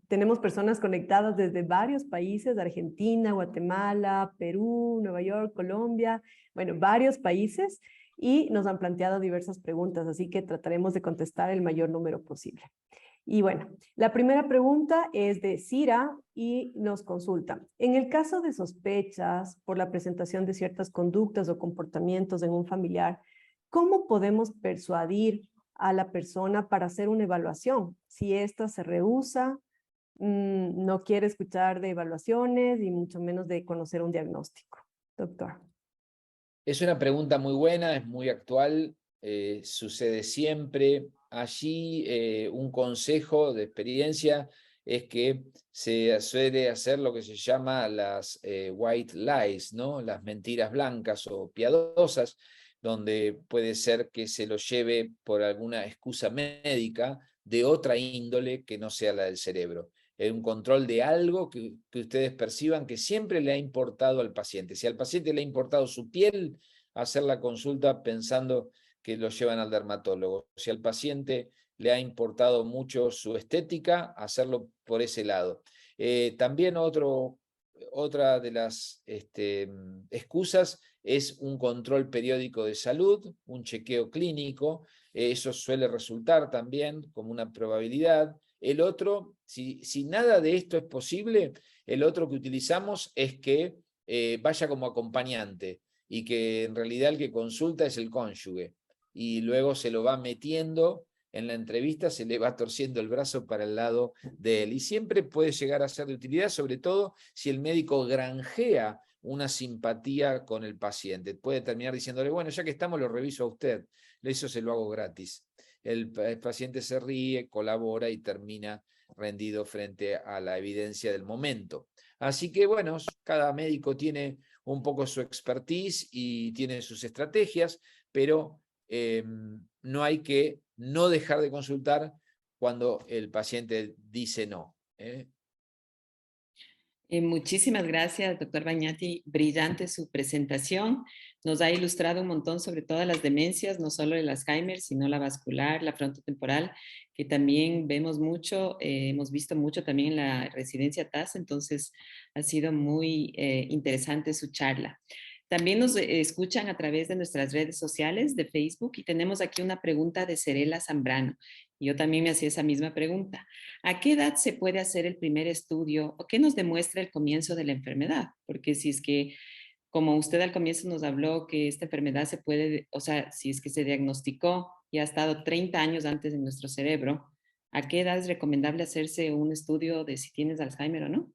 Tenemos personas conectadas desde varios países, Argentina, Guatemala, Perú, Nueva York, Colombia, bueno, varios países, y nos han planteado diversas preguntas, así que trataremos de contestar el mayor número posible. Y bueno, la primera pregunta es de Cira y nos consulta. En el caso de sospechas por la presentación de ciertas conductas o comportamientos en un familiar, ¿cómo podemos persuadir a la persona para hacer una evaluación? Si ésta se rehúsa, no quiere escuchar de evaluaciones y mucho menos de conocer un diagnóstico. Doctor. Es una pregunta muy buena, es muy actual, sucede siempre. Allí un consejo de experiencia es que se suele hacer lo que se llama las white lies, ¿no? Las mentiras blancas o piadosas, donde puede ser que se lo lleve por alguna excusa médica de otra índole que no sea la del cerebro. Un control de algo que ustedes perciban que siempre le ha importado al paciente. Si al paciente le ha importado su piel, hacer la consulta pensando que lo llevan al dermatólogo. Si al paciente le ha importado mucho su estética, hacerlo por ese lado. También otra de las excusas es un control periódico de salud, un chequeo clínico. Eso suele resultar también como una probabilidad. El otro, si nada de esto es posible, el otro que utilizamos es que vaya como acompañante y que en realidad el que consulta es el cónyuge y luego se lo va metiendo en la entrevista, se le va torciendo el brazo para el lado de él y siempre puede llegar a ser de utilidad, sobre todo si el médico granjea una simpatía con el paciente. Puede terminar diciéndole, bueno, ya que estamos lo reviso a usted, eso se lo hago gratis. El paciente se ríe, colabora y termina rendido frente a la evidencia del momento. Así que bueno, cada médico tiene un poco su expertise y tiene sus estrategias, pero no hay que no dejar de consultar cuando el paciente dice no. Muchísimas gracias, doctor Bagnati. Brillante su presentación. Nos ha ilustrado un montón sobre todas las demencias, no solo el Alzheimer, sino la vascular, la frontotemporal, que también vemos mucho, hemos visto mucho también en la residencia TAS, entonces ha sido muy interesante su charla. También nos escuchan a través de nuestras redes sociales de Facebook y tenemos aquí una pregunta de Serela Zambrano. Yo también me hacía esa misma pregunta. ¿A qué edad se puede hacer el primer estudio o qué nos demuestra el comienzo de la enfermedad? Porque si es que, como usted al comienzo nos habló que esta enfermedad se puede, o sea, si es que se diagnosticó y ha estado 30 años antes en nuestro cerebro, ¿a qué edad es recomendable hacerse un estudio de si tienes Alzheimer o no?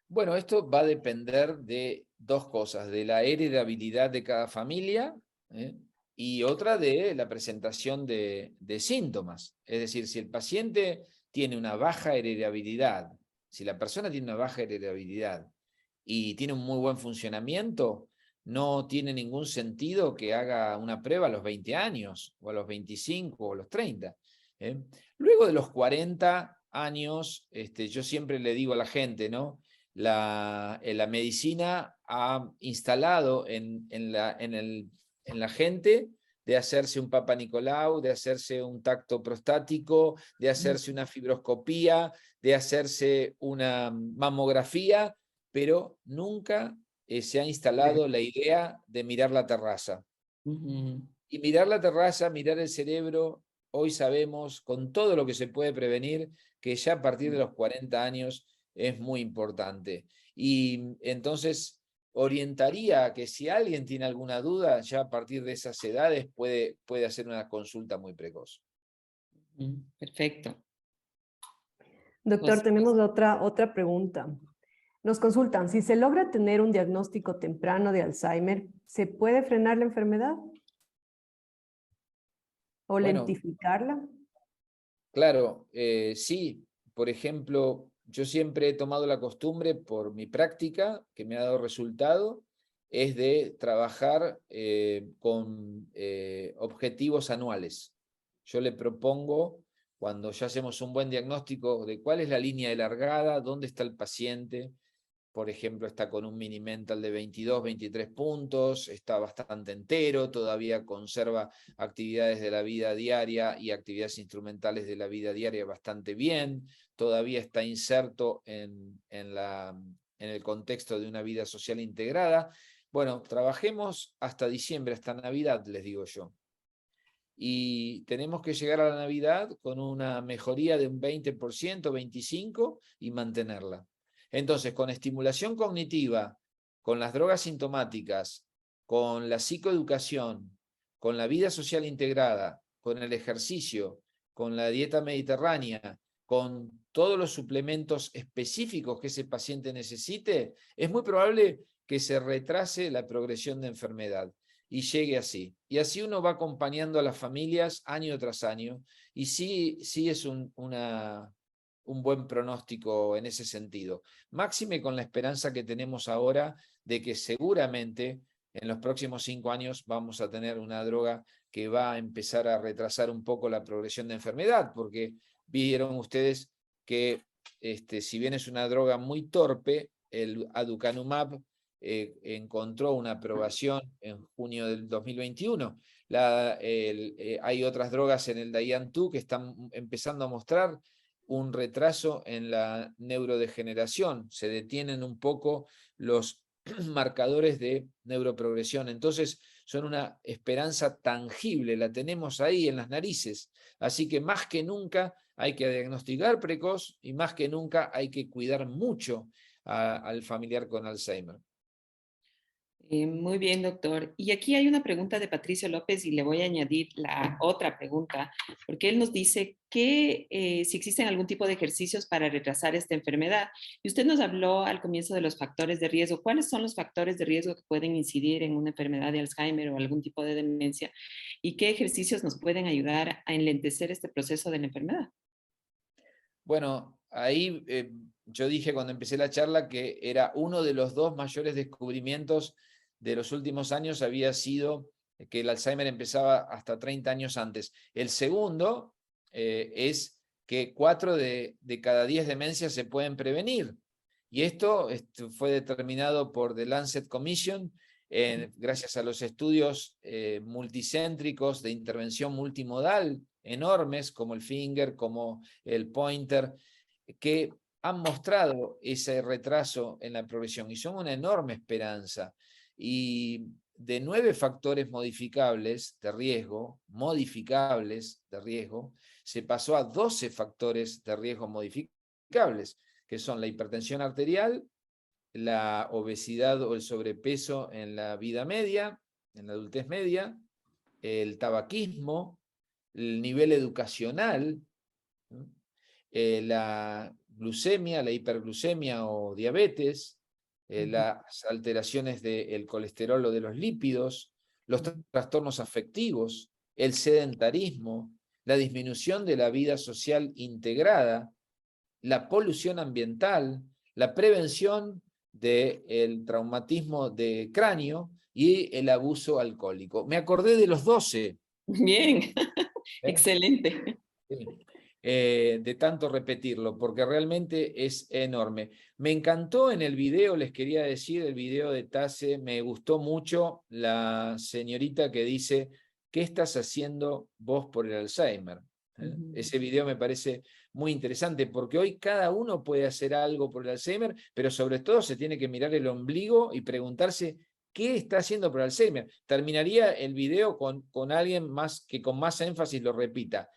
Bueno, esto va a depender de dos cosas, de la heredabilidad de cada familia, y otra de la presentación de síntomas. Es decir, si el paciente tiene una baja heredabilidad, si la persona tiene una baja heredabilidad y tiene un muy buen funcionamiento, no tiene ningún sentido que haga una prueba a los 20 años, o a los 25, o a los 30. Luego de los 40 años, yo siempre le digo a la gente, ¿no? La medicina ha instalado en la gente de hacerse un Papa Nicolau, de hacerse un tacto prostático, de hacerse una fibroscopía, de hacerse una mamografía, pero nunca se ha instalado la idea de mirar la terraza. Y mirar la terraza, mirar el cerebro, hoy sabemos con todo lo que se puede prevenir que ya a partir de los 40 años es muy importante. Y entonces orientaría a que si alguien tiene alguna duda, ya a partir de esas edades puede hacer una consulta muy precoz. Perfecto. Doctor, tenemos otra pregunta. Nos consultan, si se logra tener un diagnóstico temprano de Alzheimer, ¿se puede frenar la enfermedad? ¿O lentificarla? Claro, sí. Por ejemplo, yo siempre he tomado la costumbre, por mi práctica, que me ha dado resultado, es de trabajar con objetivos anuales. Yo le propongo, cuando ya hacemos un buen diagnóstico de cuál es la línea de largada, dónde está el paciente. Por ejemplo, está con un mini mental de 22, 23 puntos, está bastante entero, todavía conserva actividades de la vida diaria y actividades instrumentales de la vida diaria bastante bien, todavía está inserto en el contexto de una vida social integrada. Bueno, trabajemos hasta diciembre, hasta Navidad, les digo yo. Y tenemos que llegar a la Navidad con una mejoría de un 20%, 25% y mantenerla. Entonces, con estimulación cognitiva, con las drogas sintomáticas, con la psicoeducación, con la vida social integrada, con el ejercicio, con la dieta mediterránea, con todos los suplementos específicos que ese paciente necesite, es muy probable que se retrase la progresión de enfermedad y llegue así. Y así uno va acompañando a las familias año tras año, y sí es un buen pronóstico en ese sentido. Máxime con la esperanza que tenemos ahora de que seguramente en los próximos 5 años vamos a tener una droga que va a empezar a retrasar un poco la progresión de enfermedad, porque vieron ustedes que si bien es una droga muy torpe, el aducanumab encontró una aprobación en junio del 2021. Hay otras drogas en el DIAN-2 que están empezando a mostrar un retraso en la neurodegeneración, se detienen un poco los marcadores de neuroprogresión, entonces son una esperanza tangible, la tenemos ahí en las narices, así que más que nunca hay que diagnosticar precoz y más que nunca hay que cuidar mucho al familiar con Alzheimer. Muy bien, doctor. Y aquí hay una pregunta de Patricio López y le voy a añadir la otra pregunta, porque él nos dice que si existen algún tipo de ejercicios para retrasar esta enfermedad. Y usted nos habló al comienzo de los factores de riesgo. ¿Cuáles son los factores de riesgo que pueden incidir en una enfermedad de Alzheimer o algún tipo de demencia? ¿Y qué ejercicios nos pueden ayudar a enlentecer este proceso de la enfermedad? Bueno, ahí yo dije cuando empecé la charla que era uno de los 2 mayores descubrimientos de los últimos años había sido que el Alzheimer empezaba hasta 30 años antes. El segundo es que 4 de cada 10 demencias se pueden prevenir. Y esto fue determinado por The Lancet Commission gracias a los estudios multicéntricos de intervención multimodal enormes como el Finger, como el Pointer, que han mostrado ese retraso en la progresión y son una enorme esperanza. Y de 9 factores modificables de riesgo, se pasó a 12 factores de riesgo modificables, que son la hipertensión arterial, la obesidad o el sobrepeso en la vida media, en la adultez media, el tabaquismo, el nivel educacional, la glucemia, la hiperglucemia o diabetes, las alteraciones del colesterol o de los lípidos, los trastornos afectivos, el sedentarismo, la disminución de la vida social integrada, la polución ambiental, la prevención del traumatismo de cráneo y el abuso alcohólico. Me acordé de los 12. Bien, excelente. Sí. De tanto repetirlo, porque realmente es enorme. Me encantó en el video, les quería decir, el video de Tase, me gustó mucho la señorita que dice, ¿qué estás haciendo vos por el Alzheimer? Ese video me parece muy interesante, porque hoy cada uno puede hacer algo por el Alzheimer, pero sobre todo se tiene que mirar el ombligo y preguntarse ¿qué está haciendo por el Alzheimer? Terminaría el video con alguien más que con más énfasis lo repita.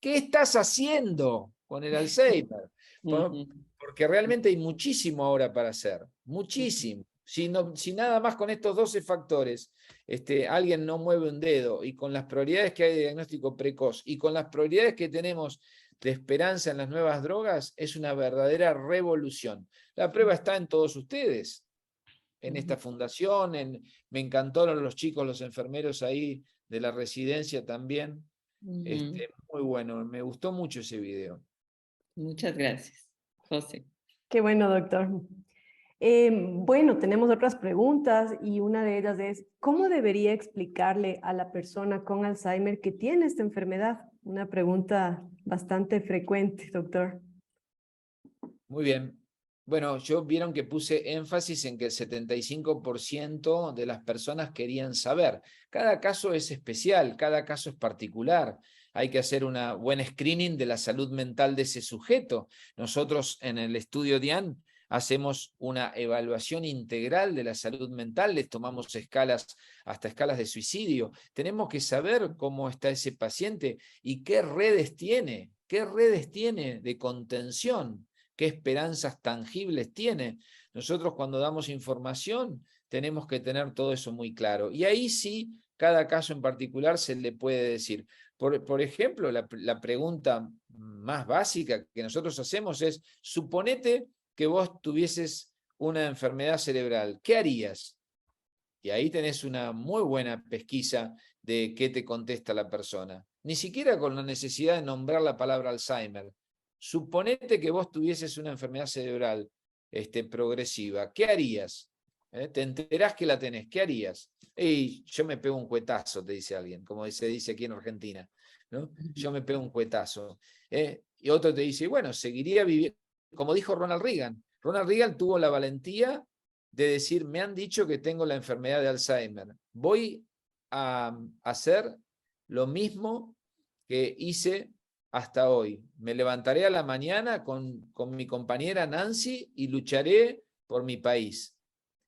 ¿Qué estás haciendo con el Alzheimer? Porque realmente hay muchísimo ahora para hacer, muchísimo. Si nada más con estos 12 factores alguien no mueve un dedo y con las prioridades que hay de diagnóstico precoz y con las prioridades que tenemos de esperanza en las nuevas drogas, es una verdadera revolución. La prueba está en todos ustedes, en esta fundación, me encantaron los chicos, los enfermeros ahí de la residencia también. Muy bueno, me gustó mucho ese video. Muchas gracias. José. Qué bueno, doctor. Bueno, tenemos otras preguntas y una de ellas es, ¿cómo debería explicarle a la persona con Alzheimer que tiene esta enfermedad? Una pregunta bastante frecuente, doctor. Muy bien. Bueno, vieron que puse énfasis en que el 75% de las personas querían saber. Cada caso es especial, cada caso es particular. Hay que hacer una buen screening de la salud mental de ese sujeto. Nosotros en el estudio DIAN hacemos una evaluación integral de la salud mental, les tomamos escalas, hasta escalas de suicidio. Tenemos que saber cómo está ese paciente y qué redes tiene de contención. ¿Qué esperanzas tangibles tiene? Nosotros cuando damos información tenemos que tener todo eso muy claro. Y ahí sí, cada caso en particular se le puede decir. Por ejemplo, la pregunta más básica que nosotros hacemos es, suponete que vos tuvieses una enfermedad cerebral, ¿qué harías? Y ahí tenés una muy buena pesquisa de qué te contesta la persona. Ni siquiera con la necesidad de nombrar la palabra Alzheimer. Suponete que vos tuvieses una enfermedad cerebral progresiva, ¿qué harías? Te enterás que la tenés, ¿qué harías? Y yo me pego un cuetazo, te dice alguien, como se dice aquí en Argentina, ¿no? Yo me pego un cuetazo. Y otro te dice, bueno, seguiría viviendo, como dijo Ronald Reagan. Ronald Reagan tuvo la valentía de decir, me han dicho que tengo la enfermedad de Alzheimer, voy a hacer lo mismo que hice hasta hoy. Me levantaré a la mañana con mi compañera Nancy y lucharé por mi país.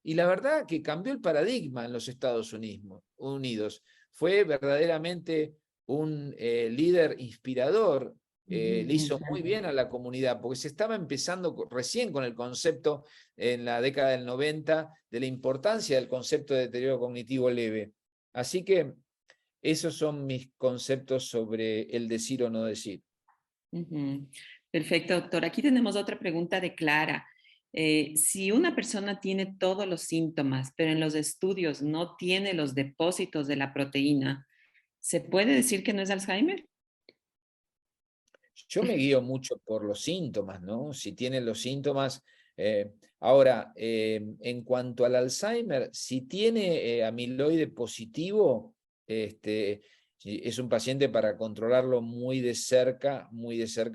Y la verdad que cambió el paradigma en los Estados Unidos. Fue verdaderamente un líder inspirador. Le hizo muy bien a la comunidad, porque se estaba empezando recién con el concepto en la década del 90 de la importancia del concepto de deterioro cognitivo leve. Así que esos son mis conceptos sobre el decir o no decir. Perfecto, doctor. Aquí tenemos otra pregunta de Clara. Si una persona tiene todos los síntomas, pero en los estudios no tiene los depósitos de la proteína, ¿se puede decir que no es Alzheimer? Yo me guío mucho por los síntomas, ¿no? Si tienen los síntomas. Ahora, en cuanto al Alzheimer, si tiene amiloide positivo, es un paciente para controlarlo muy de cerca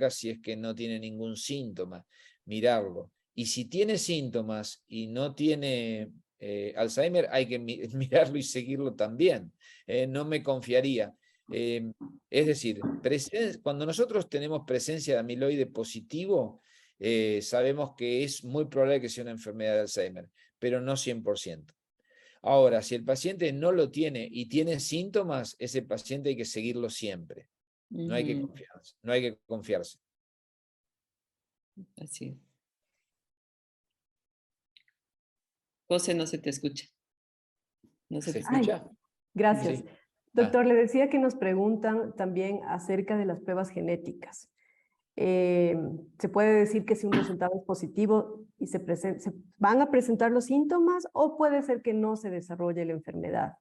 si es que no tiene ningún síntoma, mirarlo. Y si tiene síntomas y no tiene Alzheimer, hay que mirarlo y seguirlo también. No me confiaría. Es decir, cuando nosotros tenemos presencia de amiloide positivo, sabemos que es muy probable que sea una enfermedad de Alzheimer, pero no 100%. Ahora, si el paciente no lo tiene y tiene síntomas, ese paciente hay que seguirlo siempre. No hay que confiarse. No hay que confiarse. Así es. José, no se te escucha. No se te escucha. Ay, gracias. Sí. Doctor, le decía que nos preguntan también acerca de las pruebas genéticas. ¿Se puede decir que si un resultado es positivo y se van a presentar los síntomas o puede ser que no se desarrolle la enfermedad?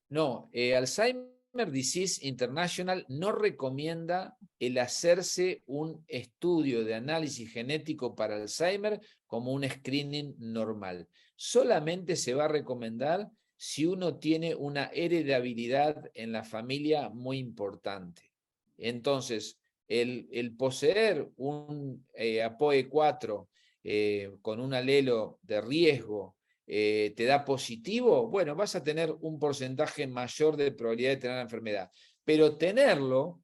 No, Alzheimer Disease International no recomienda el hacerse un estudio de análisis genético para Alzheimer como un screening normal. Solamente se va a recomendar si uno tiene una heredabilidad en la familia muy importante. Entonces, el poseer un APOE4 con un alelo de riesgo te da positivo, bueno, vas a tener un porcentaje mayor de probabilidad de tener la enfermedad. Pero tenerlo,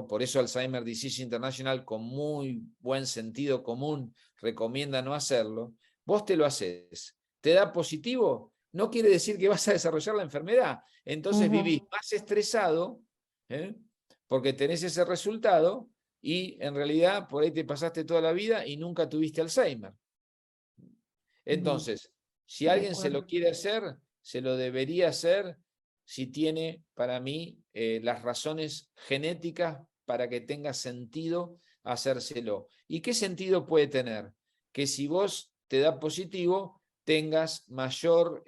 por eso Alzheimer Disease International con muy buen sentido común recomienda no hacerlo, vos te lo haces, te da positivo, no quiere decir que vas a desarrollar la enfermedad. Entonces vivís más estresado, porque tenés ese resultado y en realidad por ahí te pasaste toda la vida y nunca tuviste Alzheimer. Entonces, si alguien se lo quiere hacer, se lo debería hacer si tiene, para mí, las razones genéticas para que tenga sentido hacérselo. ¿Y qué sentido puede tener? Que si vos te da positivo, tengas mayor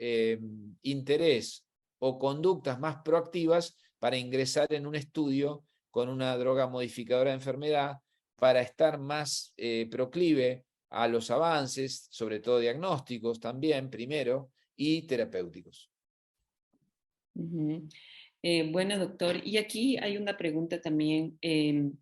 interés o conductas más proactivas para ingresar en un estudio con una droga modificadora de enfermedad para estar más proclive a los avances, sobre todo diagnósticos también, primero, y terapéuticos. Bueno, doctor, y aquí hay una pregunta también de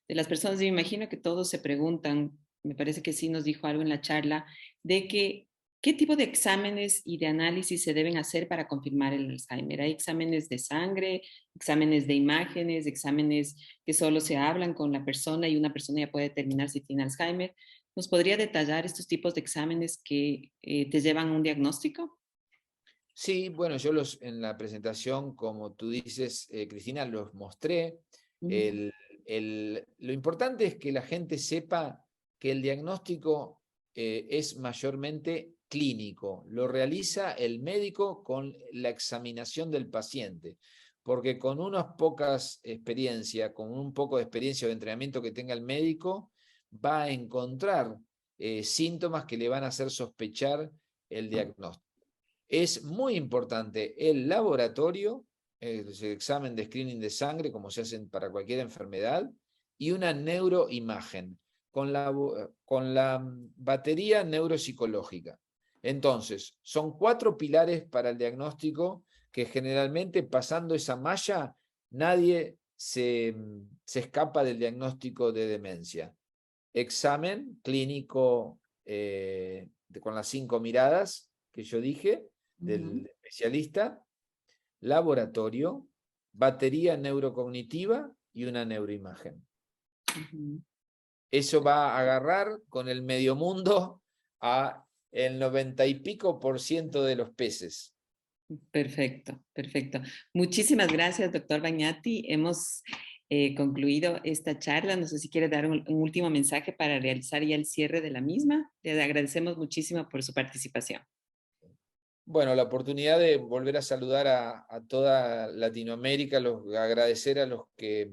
las personas, me imagino que todos se preguntan, me parece que sí nos dijo algo en la charla, de que ¿qué tipo de exámenes y de análisis se deben hacer para confirmar el Alzheimer? ¿Hay exámenes de sangre, exámenes de imágenes, exámenes que solo se hablan con la persona y una persona ya puede determinar si tiene Alzheimer? ¿Nos podría detallar estos tipos de exámenes que te llevan a un diagnóstico? Sí, bueno, yo en la presentación, como tú dices, Cristina, los mostré. Lo importante es que la gente sepa que el diagnóstico es mayormente clínico, lo realiza el médico con la examinación del paciente, porque con unas pocas experiencias, con un poco de experiencia o de entrenamiento que tenga el médico, va a encontrar síntomas que le van a hacer sospechar el diagnóstico. Es muy importante el laboratorio, el examen de screening de sangre, como se hacen para cualquier enfermedad, y una neuroimagen con la batería neuropsicológica. Entonces, son 4 pilares para el diagnóstico que generalmente, pasando esa malla, nadie se escapa del diagnóstico de demencia. Examen clínico con las 5 miradas que yo dije, del especialista, laboratorio, batería neurocognitiva y una neuroimagen. Eso va a agarrar con el medio mundo a el 90 y pico % de los peces. Perfecto, perfecto. Muchísimas gracias, doctor Bagnati. Hemos concluido esta charla. No sé si quiere dar un último mensaje para realizar ya el cierre de la misma. Le agradecemos muchísimo por su participación. Bueno, la oportunidad de volver a saludar a toda Latinoamérica, agradecer a los que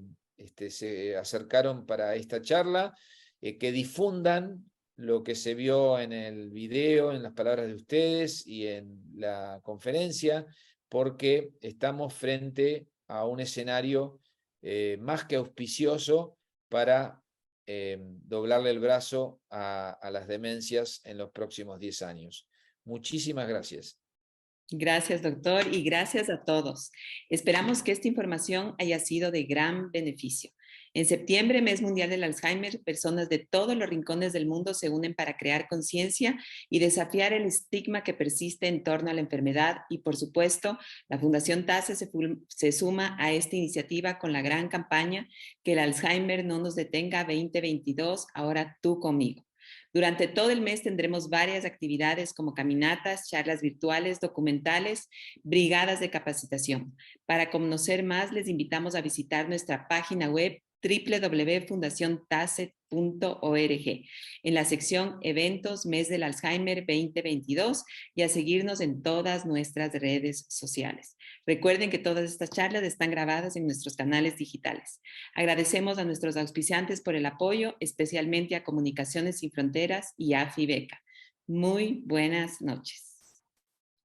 se acercaron para esta charla, que difundan lo que se vio en el video, en las palabras de ustedes y en la conferencia, porque estamos frente a un escenario más que auspicioso para doblarle el brazo a las demencias en los próximos 10 años. Muchísimas gracias. Gracias, doctor, y gracias a todos. Esperamos que esta información haya sido de gran beneficio. En septiembre, Mes Mundial del Alzheimer, personas de todos los rincones del mundo se unen para crear conciencia y desafiar el estigma que persiste en torno a la enfermedad. Y, por supuesto, la Fundación TASE se suma a esta iniciativa con la gran campaña Que el Alzheimer no nos detenga 2022, ahora tú conmigo. Durante todo el mes tendremos varias actividades como caminatas, charlas virtuales, documentales, brigadas de capacitación. Para conocer más, les invitamos a visitar nuestra página web www.fundaciontase.org en la sección Eventos Mes del Alzheimer 2022 y a seguirnos en todas nuestras redes sociales. Recuerden que todas estas charlas están grabadas en nuestros canales digitales. Agradecemos a nuestros auspiciantes por el apoyo, especialmente a Comunicaciones Sin Fronteras y a FIBECA. Muy buenas noches.